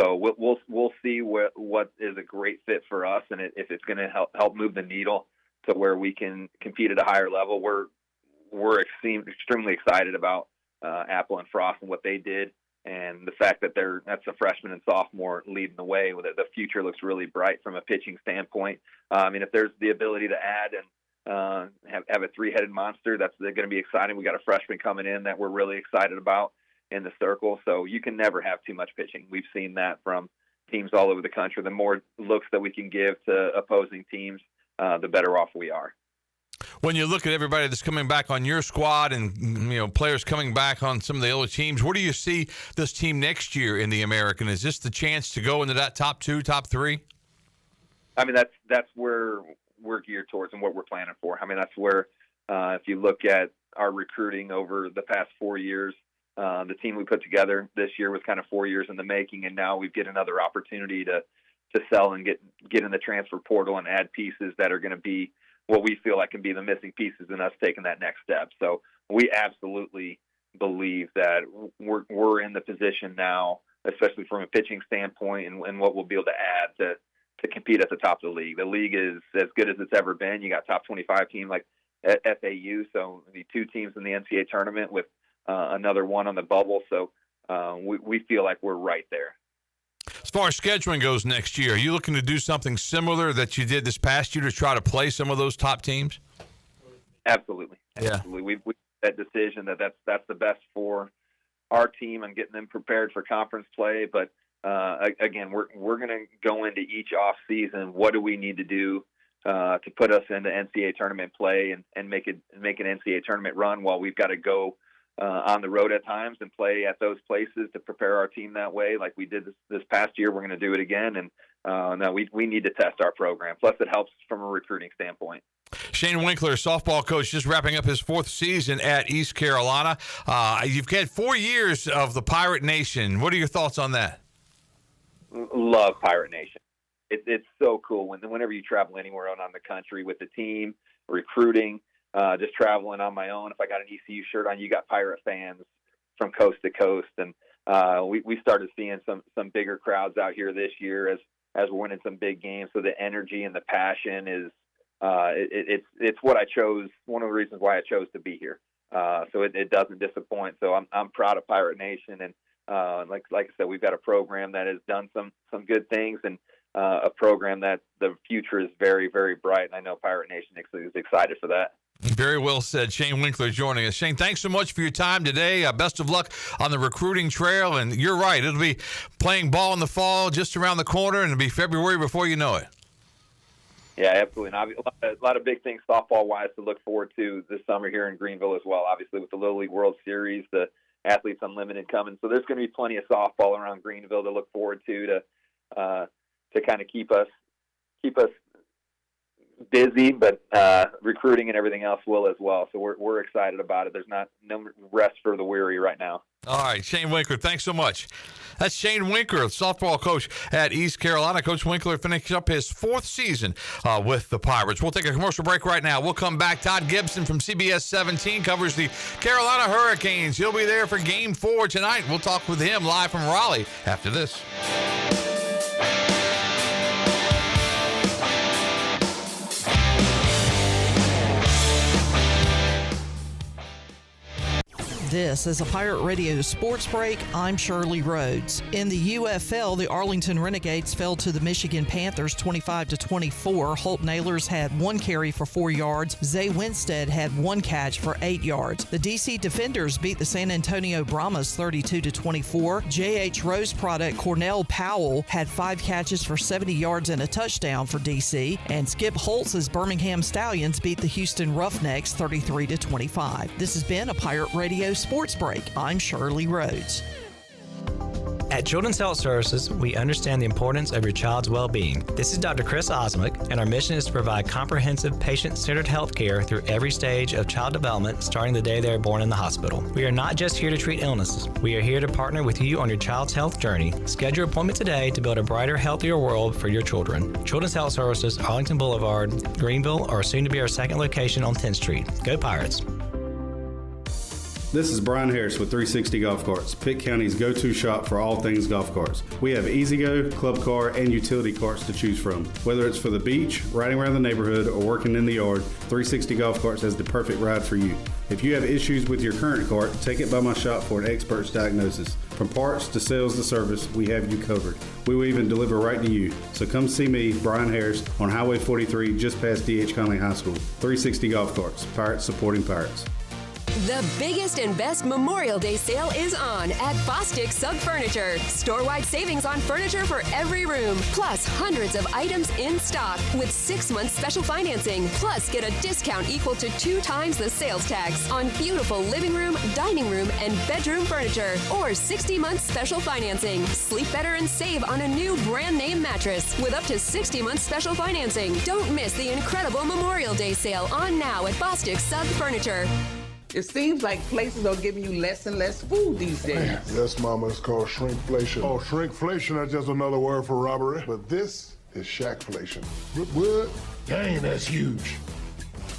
So we'll see what is a great fit for us, and if it's going to help move the needle to where we can compete at a higher level. We're extremely excited about Apple and Frost and what they did, and the fact that that's a freshman and sophomore leading the way. The future looks really bright from a pitching standpoint. I mean, if there's the ability to add and have a 3-headed monster, that's going to be exciting. We got a freshman coming in that we're really excited about in the circle. So you can never have too much pitching. We've seen that from teams all over the country. The more looks that we can give to opposing teams, the better off we are. When you look at everybody that's coming back on your squad and players coming back on some of the other teams, where do you see this team next year in the American? Is this the chance to go into that top 2, top 3? I mean, that's where we're geared towards and what we're planning for. I mean, that's where if you look at our recruiting over the past 4 years, the team we put together this year was kind of 4 years in the making, and now we get another opportunity to sell and get in the transfer portal and add pieces that are going to be what we feel like can be the missing pieces in us taking that next step. So we absolutely believe that we're in the position now, especially from a pitching standpoint, and what we'll be able to add to compete at the top of the league. The league is as good as it's ever been. You got top 25 team like FAU, so the 2 teams in the NCAA tournament with another one on the bubble. So we feel like we're right there. As far as scheduling goes next year, are you looking to do something similar that you did this past year to try to play some of those top teams? Absolutely. Yeah. Absolutely. We've made that decision that's the best for our team and getting them prepared for conference play. But again, we're going to go into each off season. What do we need to do to put us into NCAA tournament play and make an NCAA tournament run while we've got to go on the road at times and play at those places to prepare our team that way, like we did this past year. We're going to do it again, and no, we need to test our program. Plus, it helps from a recruiting standpoint. Shane Winkler, softball coach, just wrapping up his 4th season at East Carolina. You've had 4 years of the Pirate Nation. What are your thoughts on that? Love Pirate Nation. It's so cool whenever you travel anywhere out on the country with the team, recruiting. Just traveling on my own. If I got an ECU shirt on, you got Pirate fans from coast to coast. And we started seeing some bigger crowds out here this year as we're winning some big games. So the energy and the passion is it's what I chose. One of the reasons why I chose to be here. So it doesn't disappoint. So I'm proud of Pirate Nation. And like I said, we've got a program that has done some good things, and a program that the future is very, very bright. And I know Pirate Nation is excited for that. Very well said. Shane Winkler joining us. Shane, thanks so much for your time today. Best of luck on the recruiting trail. And you're right, it'll be playing ball in the fall just around the corner, and it'll be February before you know it. Yeah, absolutely. And a lot of big things softball-wise to look forward to this summer here in Greenville as well. Obviously, with the Little League World Series, the Athletes Unlimited coming. So there's going to be plenty of softball around Greenville to look forward to kind of keep us busy, but recruiting and everything else will as well. So we're excited about it. There's no rest for the weary right now. All right, Shane Winkler, thanks so much. That's Shane Winkler, softball coach at East Carolina. Coach Winkler finished up his 4th season with the Pirates. We'll take a commercial break right now. We'll come back. Todd Gibson from CBS 17 covers the Carolina Hurricanes. He'll be there for Game 4 tonight. We'll talk with him live from Raleigh after this. This is a Pirate Radio Sports Break. I'm Shirley Rhodes. In the UFL, the Arlington Renegades fell to the Michigan Panthers 25-24. Holt Nailers had 1 carry for 4 yards. Zay Winstead had 1 catch for 8 yards. The DC Defenders beat the San Antonio Brahmas 32-24. J.H. Rose product Cornell Powell had 5 catches for 70 yards and a touchdown for DC. And Skip Holtz's Birmingham Stallions beat the Houston Roughnecks 33-25. This has been a Pirate Radio Sports Break. I'm Shirley Rhodes. At Children's Health Services, we understand the importance of your child's well-being. This is Dr. Chris Osmick, and our mission is to provide comprehensive, patient-centered health care through every stage of child development, starting the day they are born in the hospital. We are not just here to treat illnesses. We are here to partner with you on your child's health journey. Schedule your appointment today to build a brighter, healthier world for your children. Children's Health Services, Arlington Boulevard, Greenville, or soon to be our second location on 10th Street. Go Pirates! This is Brian Harris with 360 Golf Carts, Pitt County's go-to shop for all things golf carts. We have E-Z-Go, club car, and utility carts to choose from. Whether it's for the beach, riding around the neighborhood, or working in the yard, 360 Golf Carts has the perfect ride for you. If you have issues with your current cart, take it by my shop for an expert's diagnosis. From parts to sales to service, we have you covered. We will even deliver right to you. So come see me, Brian Harris, on Highway 43, just past D.H. Conley High School. 360 Golf Carts, Pirates supporting Pirates. The biggest and best Memorial Day sale is on at Bostic Sub Furniture. Store-wide savings on furniture for every room, plus hundreds of items in stock with 6 months special financing. Plus, get a discount equal to 2 times the sales tax on beautiful living room, dining room, and bedroom furniture, or 60 months special financing. Sleep better and save on a new brand name mattress with up to 60 months special financing. Don't miss the incredible Memorial Day sale on now at Bostic Sub Furniture. It seems like places are giving you less and less food these days. Yes, Mama, it's called shrinkflation. Oh, shrinkflation, that's just another word for robbery. But this is shackflation. What? Dang, that's huge.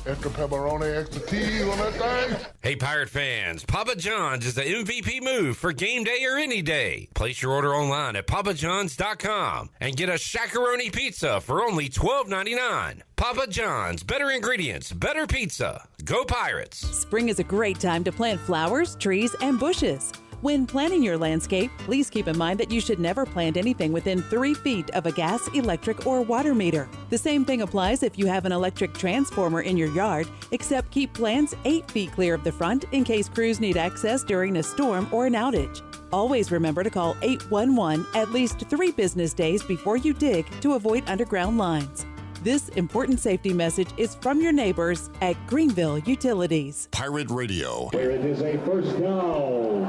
Extra pepperoni, extra cheese on that thing. Hey, Pirate fans, Papa John's is the MVP move for game day or any day. Place your order online at papajohns.com and get a Shackaroni pizza for only $12.99. Papa John's, better ingredients, better pizza. Go Pirates. Spring is a great time to plant flowers, trees, and bushes. When planning your landscape, please keep in mind that you should never plant anything within 3 feet of a gas, electric, or water meter. The same thing applies if you have an electric transformer in your yard, except keep plants 8 feet clear of the front in case crews need access during a storm or an outage. Always remember to call 811 at least 3 business days before you dig to avoid underground lines. This important safety message is from your neighbors at Greenville Utilities. Pirate Radio. Here it is, a first down.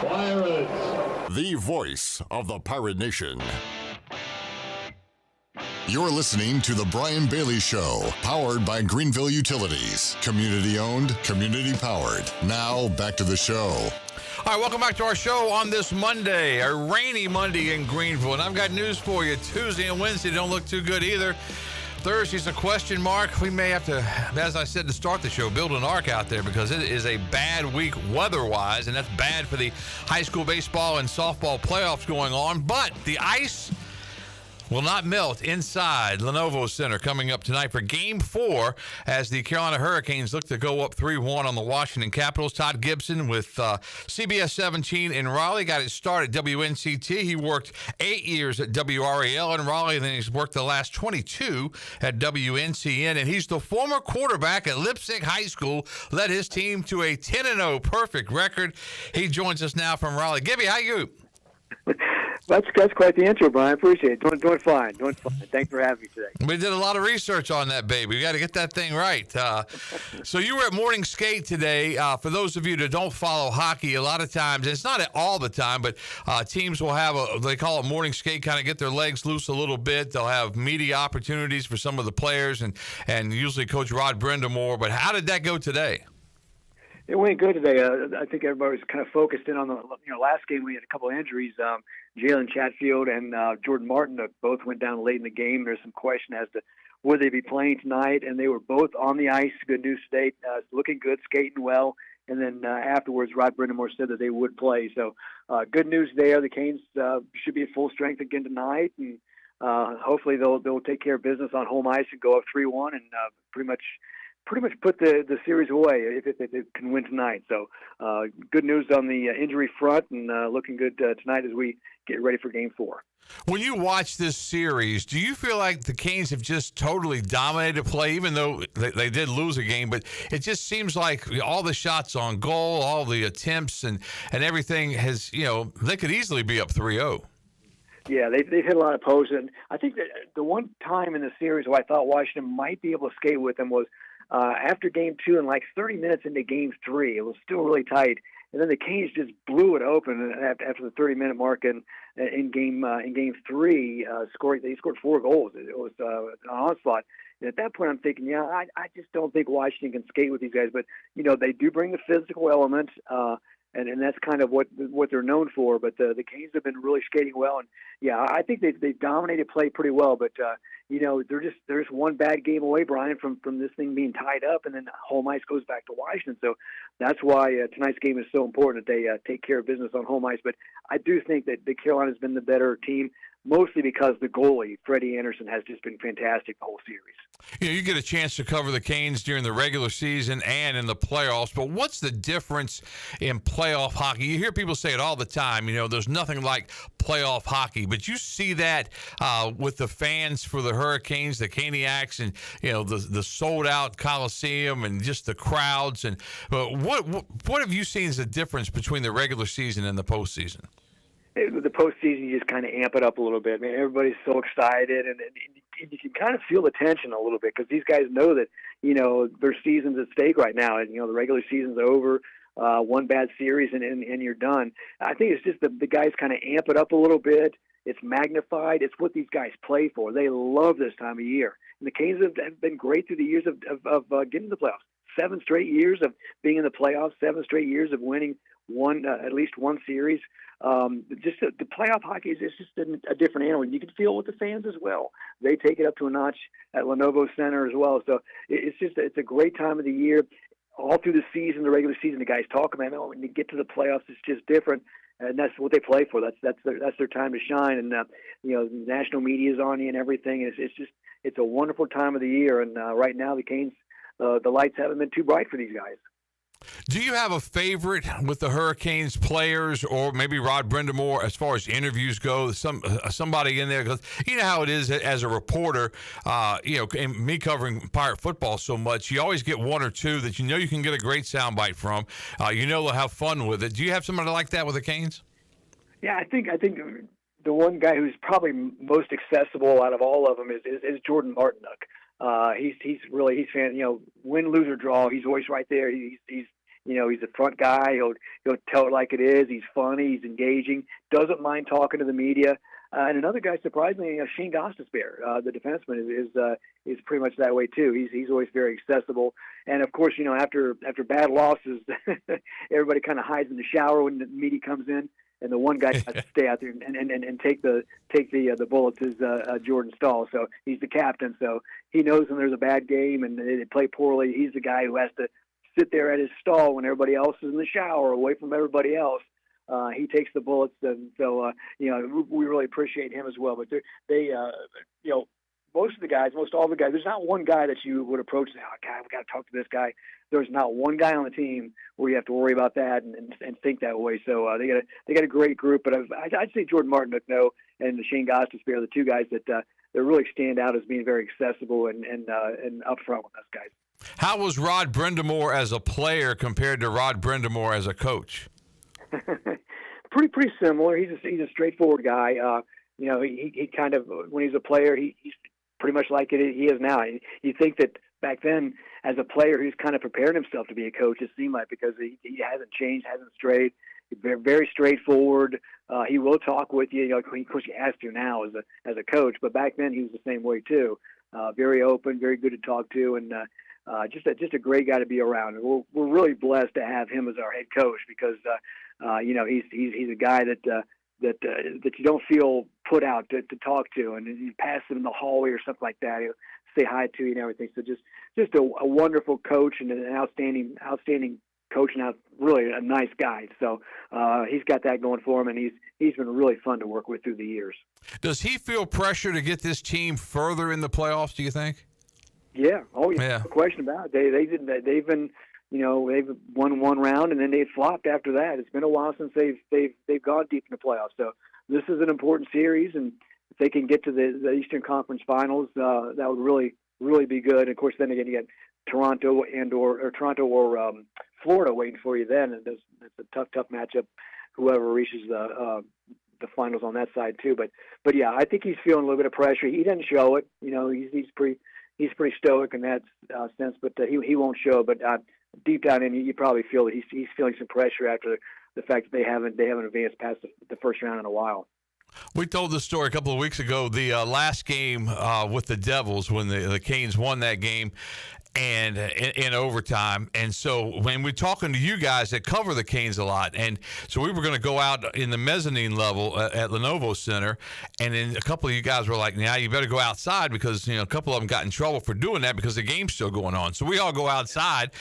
Pirates. The voice of the Pirate Nation. You're listening to The Brian Bailey Show, powered by Greenville Utilities. Community owned, community powered. Now, back to the show. All right, welcome back to our show on this Monday, a rainy Monday in Greenville. And I've got news for you. Tuesday and Wednesday don't look too good either. Thursday's a question mark. We may have to, as I said to start the show, build an ark out there because it is a bad week weather-wise, and that's bad for the high school baseball and softball playoffs going on. But the ice will not melt inside Lenovo Center coming up tonight for Game 4 as the Carolina Hurricanes look to go up 3-1 on the Washington Capitals. Todd Gibson with CBS 17 in Raleigh got his start at WNCT. He worked 8 years at WRAL in Raleigh, and then he's worked the last 22 at WNCN, and he's the former quarterback at Lipstick High School, led his team to a 10-0 perfect record. He joins us now from Raleigh. Gibby, how you? That's quite the intro, Brian. Appreciate it. Doing fine. Thanks for having me today. We did a lot of research on that, baby. We got to get that thing right. So you were at morning skate today. For those of you that don't follow hockey, a lot of times, and it's not all the time, but teams will have they call it morning skate, kind of get their legs loose a little bit. They'll have media opportunities for some of the players, and usually Coach Rod Brendamore. But how did that go today? It went good today. I think everybody was kind of focused in on the last game. We had a couple of injuries. Jalen Chatfield and Jordan Martin both went down late in the game. There's some question as to would they be playing tonight, and they were both on the ice. Good news today, looking good, skating well. And then afterwards, Rod Brendamore said that they would play. So good news there. The Canes should be at full strength again tonight, and hopefully they'll take care of business on home ice and go up 3-1 and pretty much pretty much put the series away if they can win tonight. So good news on the injury front, and looking good tonight as we get ready for Game 4. When you watch this series, do you feel like the Canes have just totally dominated play, even though they did lose a game? But it just seems like all the shots on goal, all the attempts, and everything has, they could easily be up 3-0. Yeah, they've hit a lot of posts. And I think that the one time in the series where I thought Washington might be able to skate with them was after Game 2 and like 30 minutes into Game 3. It was still really tight. And then the Canes just blew it open after the 30-minute mark in Game 3. They scored 4 goals. It was an onslaught. And at that point, I'm thinking, I just don't think Washington can skate with these guys. But they do bring the physical element, and that's kind of what they're known for. But the Canes have been really skating well, and I think they've dominated play pretty well. But they're just one bad game away, Brian, from this thing being tied up, and then home ice goes back to Washington. So that's why tonight's game is so important that they take care of business on home ice. But I do think that Carolina's been the better team, mostly because the goalie, Freddie Anderson, has just been fantastic the whole series. You get a chance to cover the Canes during the regular season and in the playoffs, but what's the difference in playoff hockey? You hear people say it all the time, there's nothing like playoff hockey, but you see that with the fans for the Hurricanes, the Caniacs, and, the sold-out Coliseum and just the crowds. And what have you seen as the difference between the regular season and the postseason? The postseason, you just kind of amp it up a little bit. I mean, everybody's so excited, and you can kind of feel the tension a little bit because these guys know that, their season's at stake right now. And, the regular season's over, one bad series, and you're done. I think it's just the guys kind of amp it up a little bit. It's magnified. It's what these guys play for. They love this time of year. And the Canes have been great through the years of getting to the playoffs. 7 straight years of being in the playoffs, 7 straight years of winning at least one series. The playoff hockey is just a different animal. You can feel it with the fans as well. They take it up to a notch at Lenovo Center as well. So it's a great time of the year. All through the season, the regular season, the guys talk about, when you get to the playoffs, it's just different. And that's what they play for. That's their time to shine. And the national media is on you and everything. It's a wonderful time of the year. And right now, the Canes, the lights haven't been too bright for these guys. Do you have a favorite with the Hurricanes players, or maybe Rod Brindamore as far as interviews go? Somebody in there, because you know how it is as a reporter. And me covering Pirate football so much, you always get one or two that you can get a great soundbite from. They'll have fun with it. Do you have somebody like that with the Canes? Yeah, I think the one guy who's probably most accessible out of all of them is Jordan Martinook. He's fan. Win, lose or draw, he's always right there. He's a front guy. He'll tell it like it is. He's funny. He's engaging. Doesn't mind talking to the media. And another guy, surprisingly, Shane Gostisbehere, the defenseman, is pretty much that way too. He's always very accessible. And of course, after bad losses, everybody kind of hides in the shower when the media comes in. And the one guy has to stay out there and take the bullets is Jordan Stahl. So he's the captain. So he knows when there's a bad game and they play poorly. He's the guy who has to sit there at his stall when everybody else is in the shower, away from everybody else. He takes the bullets, and so we really appreciate him as well. But most all the guys, there's not one guy that you would approach and say, "Oh God, we got to talk to this guy." There's not one guy on the team where you have to worry about that and think that way. So they got a great group. But I'd say Jordan Martinook, and Shane Gostisbehere are the two guys that really stand out as being very accessible and upfront with us guys. How was Rod Brindamore as a player compared to Rod Brindamore as a coach? Pretty similar. He's a straightforward guy. He kind of, when he's a player, he's pretty much like he is now. You think that back then, as a player, he's kind of prepared himself to be a coach, it seemed like, because he hasn't changed, hasn't strayed. He's very straightforward. He will talk with you. Of course, you have to now as a coach, but back then he was the same way too. Very open, very good to talk to, and just a great guy to be around. And we're really blessed to have him as our head coach because he's a guy that you don't feel put out to talk to, and you pass him in the hallway or something like that, he'll say hi to you and everything. So just a wonderful coach and an outstanding coach, and really a nice guy. So he's got that going for him, and he's been really fun to work with through the years. Does he feel pressure to get this team further in the playoffs, do you think? Yeah. Oh, yeah. No question about it. They've been, they've won one round and then they've flopped after that. It's been a while since they've gone deep in the playoffs. So this is an important series, and if they can get to the Eastern Conference Finals, that would really, really be good. And of course, then again, you got Toronto or Florida waiting for you then, and it's a tough matchup. Whoever reaches the finals on that side too. But yeah, I think he's feeling a little bit of pressure. He doesn't show it. He's pretty stoic in that sense, but he won't show. But deep down in you probably feel that he's feeling some pressure after the fact that they haven't advanced past the first round in a while. We told this story a couple of weeks ago, the last game with the Devils when the Canes won that game and in overtime. And so when we're talking to you guys that cover the Canes a lot, and so we were going to go out in the mezzanine level at Lenovo Center, and then a couple of you guys were like, "Now you better go outside," because a couple of them got in trouble for doing that because the game's still going on. So we all go outside,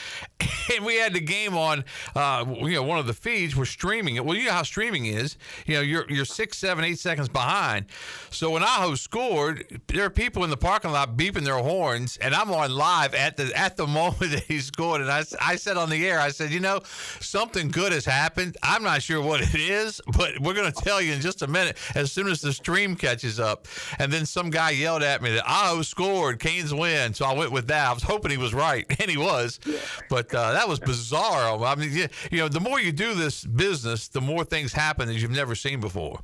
and we had the game on one of the feeds. We're streaming it. Well, you know how streaming is. You're 6, 7, 8 seconds behind. So when Aho scored, there are people in the parking lot beeping their horns, and I'm on live at the moment that he scored. And I said on the air, I said, something good has happened. I'm not sure what it is, but we're going to tell you in just a minute as soon as the stream catches up. And then some guy yelled at me that Aho scored, Canes win. So I went with that. I was hoping he was right, and he was. Yeah. But that was bizarre. I mean, the more you do this business, the more things happen that you've never seen before.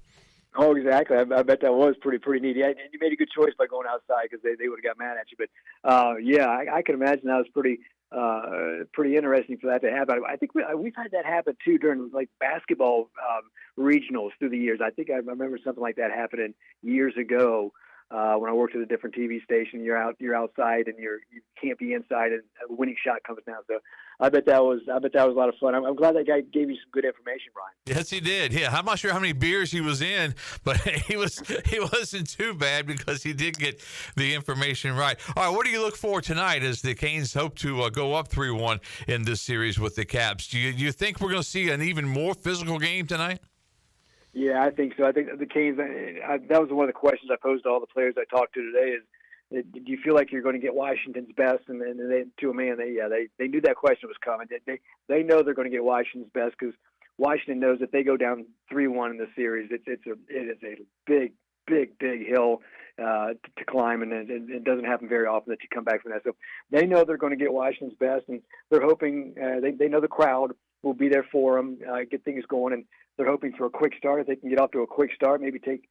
Oh, exactly. I bet that was pretty neat. And you made a good choice by going outside because they would have got mad at you. But I can imagine that was pretty interesting for that to happen. I think we've had that happen too during like basketball regionals through the years. I think I remember something like that happening years ago when I worked at a different TV station. You're outside and you can't be inside, and a winning shot comes down. So I bet that was a lot of fun. I'm glad that guy gave you some good information, Brian. Yes, he did. Yeah, I'm not sure how many beers he was in, but he wasn't too bad because he did get the information right. All right, what do you look for tonight as the Canes hope to go up 3-1 in this series with the Caps? Do you think we're going to see an even more physical game tonight? Yeah, I think so. I think the Canes. That was one of the questions I posed to all the players I talked to today. Is do you feel like you're going to get Washington's best? And they, to a man, they knew that question was coming. They know they're going to get Washington's best because Washington knows if they go down 3-1 in the series, it is a big hill to climb, and it doesn't happen very often that you come back from that. So they know they're going to get Washington's best, and they're hoping they know the crowd will be there for them, get things going, and they're hoping for a quick start. If they can get off to a quick start, maybe take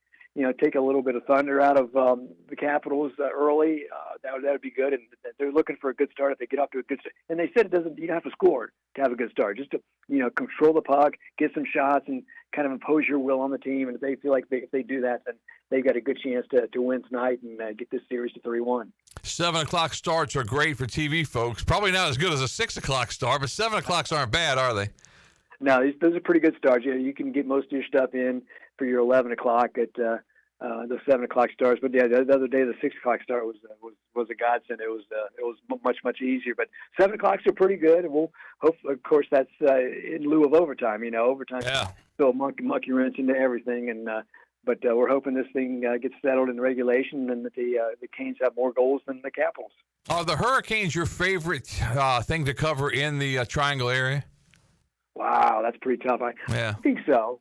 a little bit of thunder out of the Capitals early. That would be good. And they're looking for a good start if they get off to a good start. And they said you don't have to score to have a good start. Just to control the puck, get some shots, and kind of impose your will on the team. And if they feel like if they do that, then they've got a good chance to win tonight and get this series to 3-1. 7 o'clock starts are great for TV folks. Probably not as good as a 6 o'clock start, but 7 o'clocks aren't bad, are they? No, those are pretty good starts. You can get most of your stuff in for your 11 o'clock at the 7 o'clock starts. But yeah, the other day the 6 o'clock start was a godsend. It was much easier. But 7 o'clocks are pretty good, and we'll hope. Of course, that's in lieu of overtime. Overtime still monkey wrench into everything, and but we're hoping this thing gets settled in regulation, and that the Canes have more goals than the Capitals. Are the Hurricanes your favorite thing to cover in the Triangle area? Wow, that's pretty tough. I think so.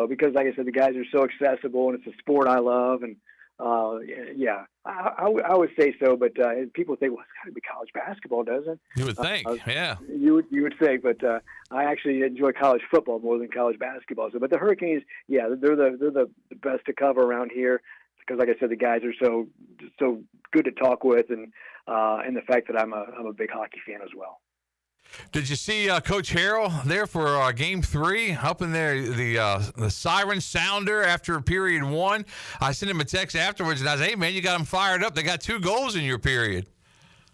Because, like I said, the guys are so accessible, and it's a sport I love. And I would say so. But people think, well, it's got to be college basketball, doesn't it? You would think, yeah. You would think, but I actually enjoy college football more than college basketball. So, but the Hurricanes, they're the best to cover around here because, like I said, the guys are so good to talk with, and the fact that I'm a big hockey fan as well. Did you see Coach Harrell there for Game 3 up in there, the siren sounder after period 1? I sent him a text afterwards, and I said, "Hey man, you got them fired up. They got 2 goals in your period."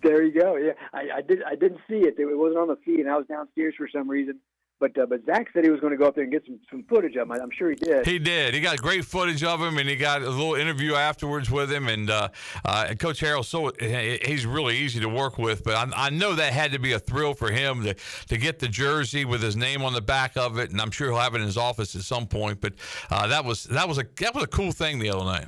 There you go. Yeah, I didn't see it. It wasn't on the feed, and I was downstairs for some reason. But Zach said he was going to go up there and get some footage of him. I'm sure he did. He did. He got great footage of him, and he got a little interview afterwards with him. And Coach Harrell, he's really easy to work with. But I know that had to be a thrill for him to get the jersey with his name on the back of it, and I'm sure he'll have it in his office at some point. But that was a cool thing the other night.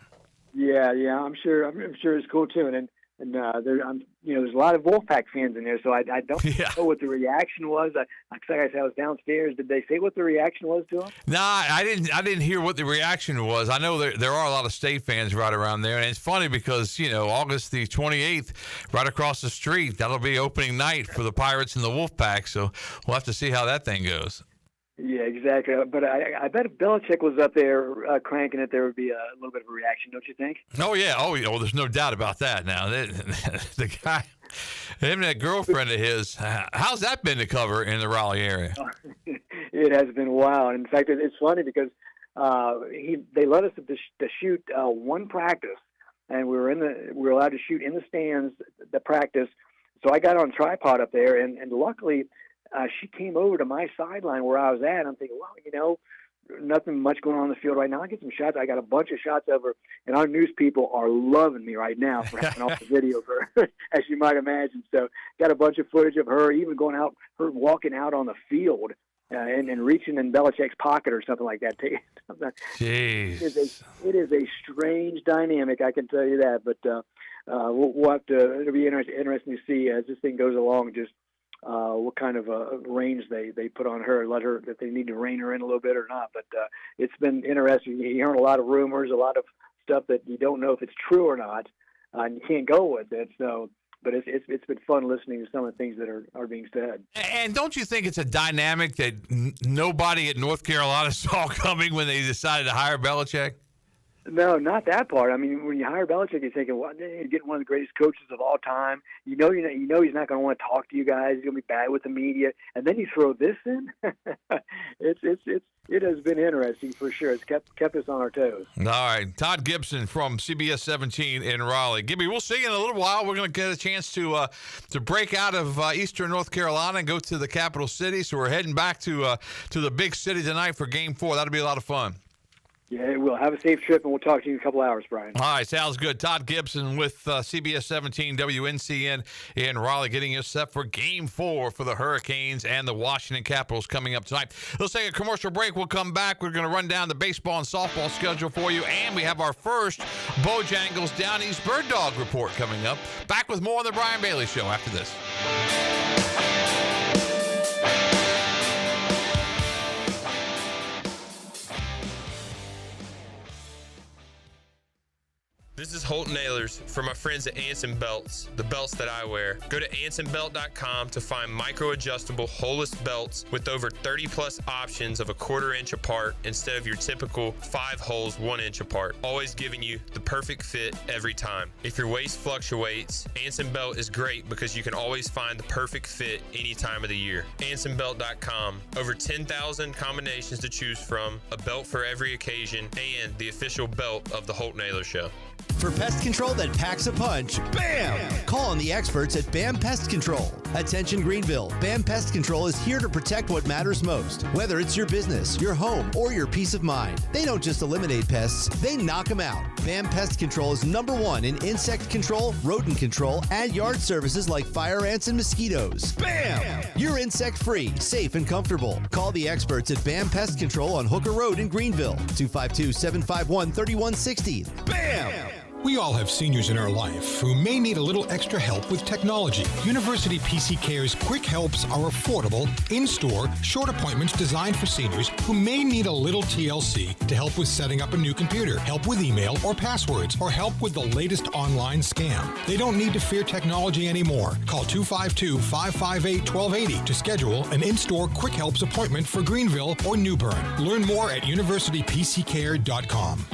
Yeah, I'm sure it's cool too. And there's a lot of Wolfpack fans in there, so I don't know what the reaction was. Like I said, I was downstairs. Did they say what the reaction was to him? No, I didn't hear what the reaction was. I know there are a lot of State fans right around there, and it's funny because August the 28th, right across the street, that'll be opening night for the Pirates and the Wolfpack. So we'll have to see how that thing goes. Yeah, exactly. But I bet if Belichick was up there cranking it, there would be a little bit of a reaction, don't you think? Oh, yeah. Oh, well, there's no doubt about that now. The guy, him and that girlfriend of his, how's that been to cover in the Raleigh area? It has been wild. In fact, it's funny because they let us to shoot one practice, and we were allowed to shoot in the stands, the practice. So I got on tripod up there, and luckily – she came over to my sideline where I was at. I'm thinking, well, nothing much going on in the field right now. I'll get some shots. I got a bunch of shots of her, and our news people are loving me right now for having all the video of her, as you might imagine. So got a bunch of footage of her even going out, her walking out on the field and reaching in Belichick's pocket or something like that. Jeez. It is a strange dynamic, I can tell you that. But we'll have to. It'll be interesting to see as this thing goes along. Just what kind of range they put on her, if they need to rein her in a little bit or not. But it's been interesting. You're hearing a lot of rumors, a lot of stuff that you don't know if it's true or not, and you can't go with it. So, but it's been fun listening to some of the things that are being said. And don't you think it's a dynamic that nobody at North Carolina saw coming when they decided to hire Belichick? No, not that part. I mean, when you hire Belichick, you're thinking, well, you're getting one of the greatest coaches of all time. You know he's not going to want to talk to you guys. He's going to be bad with the media, and then you throw this in. It has been interesting for sure. It's kept us on our toes. All right, Todd Gibson from CBS 17 in Raleigh. Gibby, we'll see you in a little while. We're going to get a chance to break out of eastern North Carolina and go to the capital city. So we're heading back to the big city tonight for Game 4. That'll be a lot of fun. Yeah, we'll have a safe trip, and we'll talk to you in a couple hours, Brian. All right, sounds good. Todd Gibson with CBS 17 WNCN in Raleigh, getting us set for Game 4 for the Hurricanes and the Washington Capitals coming up tonight. Let's take a commercial break. We'll come back. We're going to run down the baseball and softball schedule for you, and we have our first Bojangles Down East Bird Dog report coming up. Back with more on the Brian Bailey Show after this. This is Holt Nailers for my friends at Anson Belts, the belts that I wear. Go to AnsonBelt.com to find micro-adjustable holeless belts with over 30-plus options of a 1/4 inch apart instead of your typical 5 holes 1 inch apart, always giving you the perfect fit every time. If your waist fluctuates, Anson Belt is great because you can always find the perfect fit any time of the year. AnsonBelt.com, over 10,000 combinations to choose from, a belt for every occasion, and the official belt of the Holt Nailers Show. For pest control that packs a punch, BAM! Call on the experts at BAM Pest Control. Attention Greenville, BAM Pest Control is here to protect what matters most, whether it's your business, your home, or your peace of mind. They don't just eliminate pests, they knock them out. BAM Pest Control is #1 in insect control, rodent control, and yard services like fire ants and mosquitoes. BAM! You're insect-free, safe, and comfortable. Call the experts at BAM Pest Control on Hooker Road in Greenville, 252-751-3160. BAM! We all have seniors in our life who may need a little extra help with technology. University PC Care's Quick Helps are affordable, in-store, short appointments designed for seniors who may need a little TLC to help with setting up a new computer, help with email or passwords, or help with the latest online scam. They don't need to fear technology anymore. Call 252-558-1280 to schedule an in-store Quick Helps appointment for Greenville or New Bern. Learn more at universitypccare.com.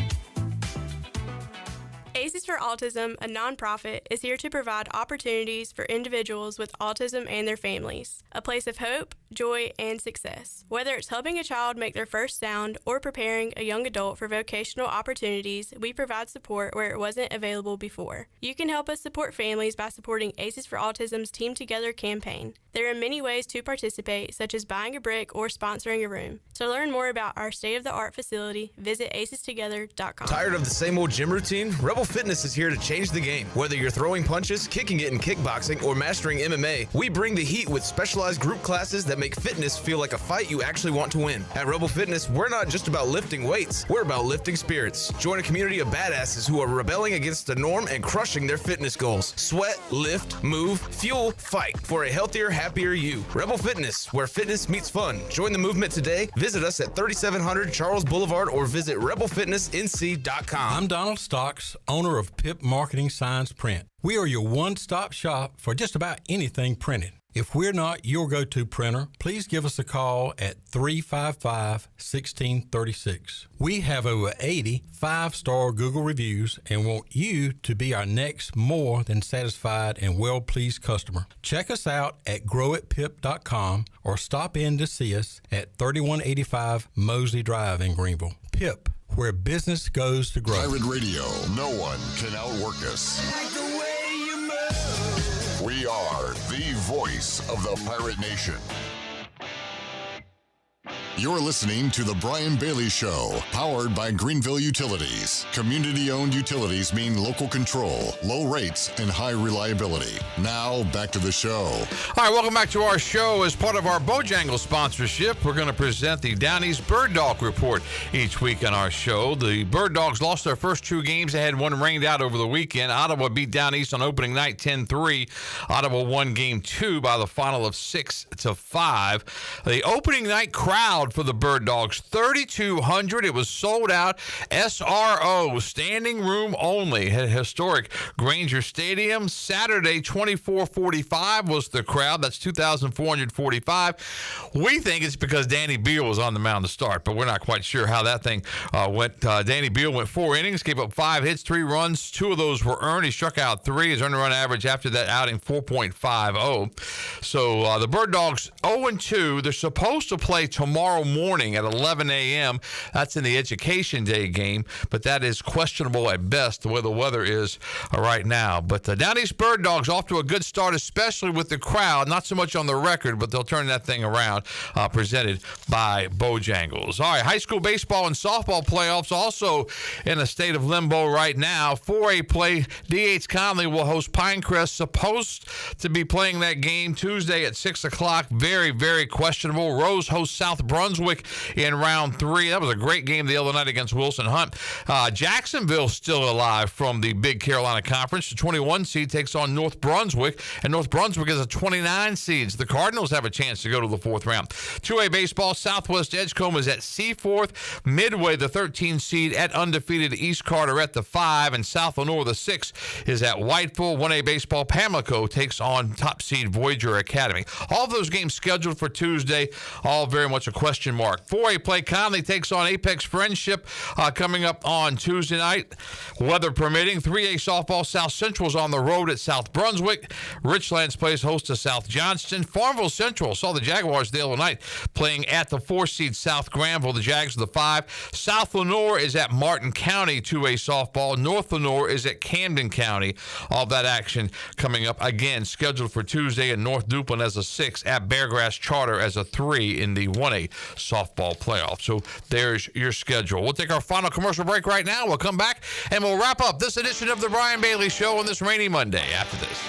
Aces for Autism, a nonprofit, is here to provide opportunities for individuals with autism and their families. A place of hope, joy, and success. Whether it's helping a child make their first sound or preparing a young adult for vocational opportunities, we provide support where it wasn't available before. You can help us support families by supporting Aces for Autism's Team Together campaign. There are many ways to participate, such as buying a brick or sponsoring a room. To learn more about our state-of-the-art facility, visit acestogether.com. Tired of the same old gym routine? Rebel Fitness Fitness is here to change the game. Whether you're throwing punches, kicking it in kickboxing, or mastering MMA, we bring the heat with specialized group classes that make fitness feel like a fight you actually want to win. At Rebel Fitness, we're not just about lifting weights, we're about lifting spirits. Join a community of badasses who are rebelling against the norm and crushing their fitness goals. Sweat, lift, move, fuel, fight for a healthier, happier you. Rebel Fitness, where fitness meets fun. Join the movement today. Visit us at 3700 Charles Boulevard or visit rebelfitnessnc.com. I'm Donald Stocks, owner of PIP Marketing Signs Print. We are your one-stop shop for just about anything printed. If we're not your go-to printer, please give us a call at 355-1636. We have over 80 5-star Google reviews and want you to be our next more than satisfied and well-pleased customer. Check us out at growitpip.com or stop in to see us at 3185 Mosley Drive in Greenville. PIP, where business goes to grow. Pirate Radio, no one can outwork us. We are the voice of the Pirate Nation. You're listening to The Brian Bailey Show, powered by Greenville Utilities. Community-owned utilities mean local control, low rates, and high reliability. Now, back to the show. All right, welcome back to our show. As part of our Bojangles sponsorship, we're going to present the Down East Bird Dog Report each week on our show. The Bird Dogs lost their first 2 games. They had one rained out over the weekend. Ottawa beat Down East on opening night 10-3. Ottawa won game 2 by the final of 6-5. The opening night crowd for the Bird Dogs, 3,200. It was sold out. SRO, standing room only, at historic Granger Stadium. Saturday, 2,445 was the crowd. That's 2,445. We think it's because Danny Beal was on the mound to start, but we're not quite sure how that thing went. Danny Beal went 4 innings, gave up 5 hits, 3 runs. 2 of those were earned. He struck out 3. His earned run average after that outing, 4.50. So the Bird Dogs 0-2. They're supposed to play tomorrow morning at 11 a.m. That's in the Education Day game, but that is questionable at best, the way the weather is right now. But the Down East Bird Dogs off to a good start, especially with the crowd. Not so much on the record, but they'll turn that thing around, presented by Bojangles. All right, high school baseball and softball playoffs also in a state of limbo right now. 4A play, D.H. Conley will host Pinecrest, supposed to be playing that game Tuesday at 6 o'clock. Very, very questionable. Rose hosts South Brunswick in round 3. That was a great game the other night against Wilson Hunt. Jacksonville still alive from the Big Carolina Conference. The 21 seed takes on North Brunswick, and North Brunswick is a 29 seed. The Cardinals have a chance to go to the 4th round. 2A baseball, Southwest Edgecombe is at Seaforth. Midway, the 13 seed at undefeated East Carter at the 5, and South Lenore, the 6, is at Whiteville. 1A baseball, Pamlico takes on top seed Voyager Academy. All of those games scheduled for Tuesday, all very much a question mark. 4A play, Conley takes on Apex Friendship coming up on Tuesday night, weather permitting. 3A softball, South Central's on the road at South Brunswick. Richlands plays host to South Johnston. Farmville Central saw the Jaguars the other night playing at the 4 seed South Granville. The Jags are the 5. South Lenore is at Martin County. 2A softball. North Lenore is at Camden County. All that action coming up again, scheduled for Tuesday, and North Duplin as a 6, at Beargrass Charter as a 3 in the 1A softball playoff. So there's your schedule. We'll take our final commercial break right now. We'll come back and we'll wrap up this edition of the Brian Bailey Show on this rainy Monday after this.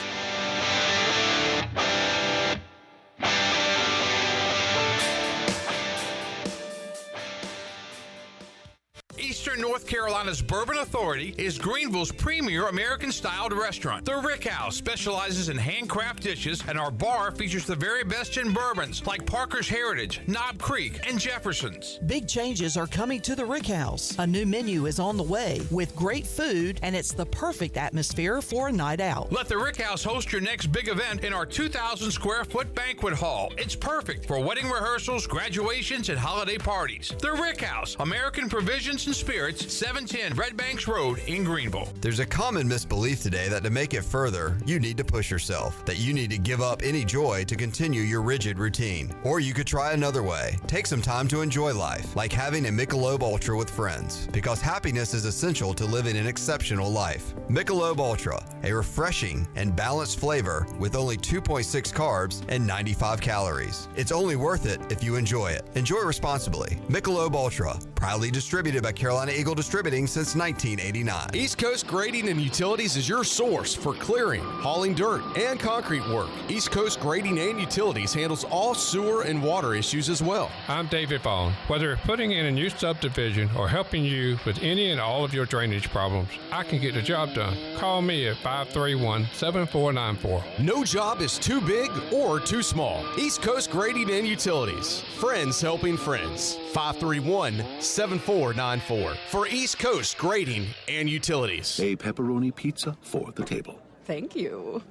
Eastern North Carolina's Bourbon Authority is Greenville's premier American-styled restaurant. The Rick House specializes in handcraft dishes, and our bar features the very best in bourbons like Parker's Heritage, Knob Creek, and Jefferson's. Big changes are coming to the Rick House. A new menu is on the way with great food, and it's the perfect atmosphere for a night out. Let the Rick House host your next big event in our 2,000-square-foot banquet hall. It's perfect for wedding rehearsals, graduations, and holiday parties. The Rick House, American Provisions and Spirits, 710 Red Banks Road in Greenville. There's a common misbelief today that to make it further, you need to push yourself, that you need to give up any joy to continue your rigid routine. Or you could try another way. Take some time to enjoy life, like having a Michelob Ultra with friends, because happiness is essential to living an exceptional life. Michelob Ultra, a refreshing and balanced flavor with only 2.6 carbs and 95 calories. It's only worth it if you enjoy it. Enjoy responsibly. Michelob Ultra, proudly distributed by Carolina Carolina Eagle Distributing since 1989. East Coast Grading and Utilities is your source for clearing, hauling dirt, and concrete work. East Coast Grading and Utilities handles all sewer and water issues as well. I'm David Vaughn. Whether putting in a new subdivision or helping you with any and all of your drainage problems, I can get the job done. Call me at 531-7494. No job is too big or too small. East Coast Grading and Utilities. Friends helping friends. 531-7494 for East Coast Grading and Utilities. A pepperoni pizza for the table. Thank you.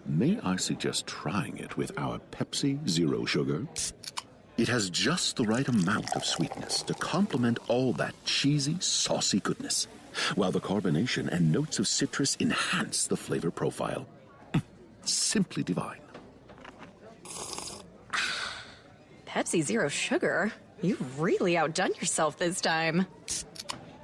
May I suggest trying it with our Pepsi Zero Sugar? It has just the right amount of sweetness to complement all that cheesy, saucy goodness, while the carbonation and notes of citrus enhance the flavor profile. Simply divine. Pepsi Zero Sugar? You've really outdone yourself this time.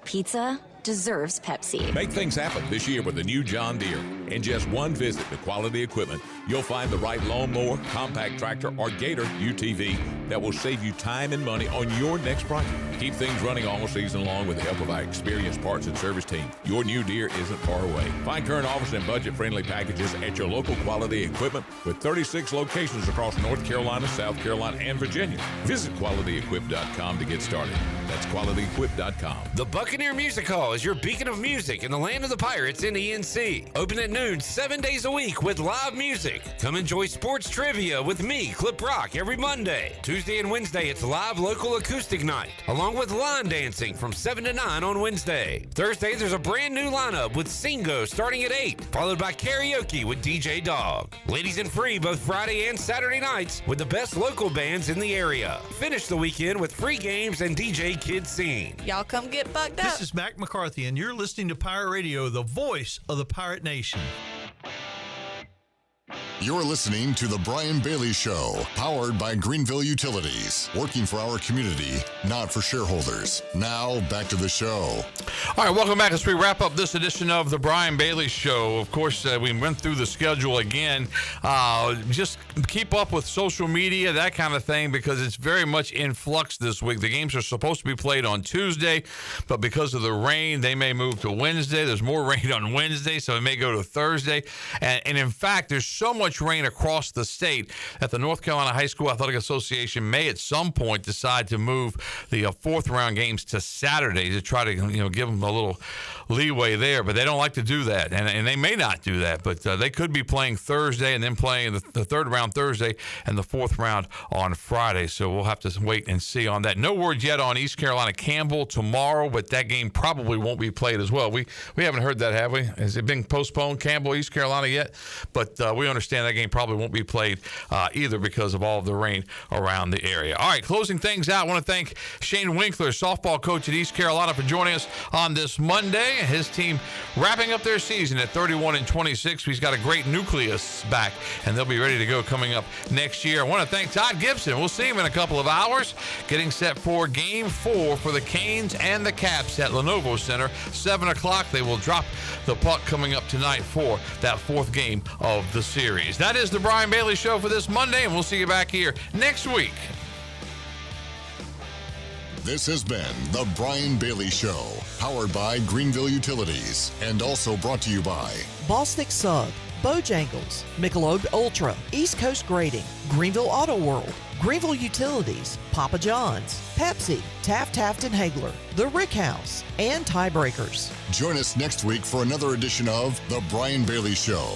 Pizza deserves Pepsi. Make things happen this year with the new John Deere. In just one visit to Quality Equipment, you'll find the right lawnmower, compact tractor, or Gator UTV that will save you time and money on your next project. Keep things running all season long with the help of our experienced parts and service team. Your new Deere isn't far away. Find current offers and budget-friendly packages at your local Quality Equipment with 36 locations across North Carolina, South Carolina, and Virginia. Visit QualityEquip.com to get started. That's QualityEquip.com. The Buccaneer Music Hall is your beacon of music in the land of the Pirates in ENC. Open at noon 7 days a week with live music. Come enjoy sports trivia with me, Clip Rock, every Monday. Tuesday and Wednesday, it's live local acoustic night, along with line dancing from 7 to 9 on Wednesday. Thursday, there's a brand new lineup with Singo starting at 8, followed by karaoke with DJ Dog. Ladies and free both Friday and Saturday nights with the best local bands in the area. Finish the weekend with free games and DJ Kids Scene. Y'all come get bugged up. This is Mac McCarthy, and you're listening to Pirate Radio, the voice of the Pirate Nation. You're listening to The Brian Bailey Show, powered by Greenville Utilities, working for our community, not for shareholders. Now, back to the show. All right, welcome back as we wrap up this edition of The Brian Bailey Show. Of course, we went through the schedule again. Just keep up with social media, that kind of thing, because it's very much in flux this week. The games are supposed to be played on Tuesday, but because of the rain, they may move to Wednesday. There's more rain on Wednesday, so it may go to Thursday. And in fact, there's so much rain across the state that the North Carolina High School Athletic Association may at some point decide to move the fourth round games to Saturday to try to give them a little leeway there, but they don't like to do that, and they may not do that, but they could be playing Thursday and then playing the third round Thursday and the fourth round on Friday, so we'll have to wait and see on that. No word yet on East Carolina Campbell tomorrow, but that game probably won't be played as well. We haven't heard that, have we? Has it been postponed, Campbell, East Carolina yet? But we understand that game probably won't be played either because of all of the rain around the area. All right, closing things out, I want to thank Shane Winkler, softball coach at East Carolina, for joining us on this Monday. His team wrapping up their season at 31-26. He's got a great nucleus back, and they'll be ready to go coming up next year. I want to thank Todd Gibson. We'll see him in a couple of hours, getting set for Game 4 for the Canes and the Caps at Lenovo Center. 7 o'clock, they will drop the puck coming up tonight for that fourth game of the series. That is the Brian Bailey Show for this Monday, and we'll see you back here next week. This has been The Brian Bailey Show, powered by Greenville Utilities, and also brought to you by Bostic Sub, Bojangles, Michelob Ultra, East Coast Grading, Greenville Auto World, Greenville Utilities, Papa John's, Pepsi, Taft Hagler, The Rick House, and Tiebreakers. Join us next week for another edition of The Brian Bailey Show.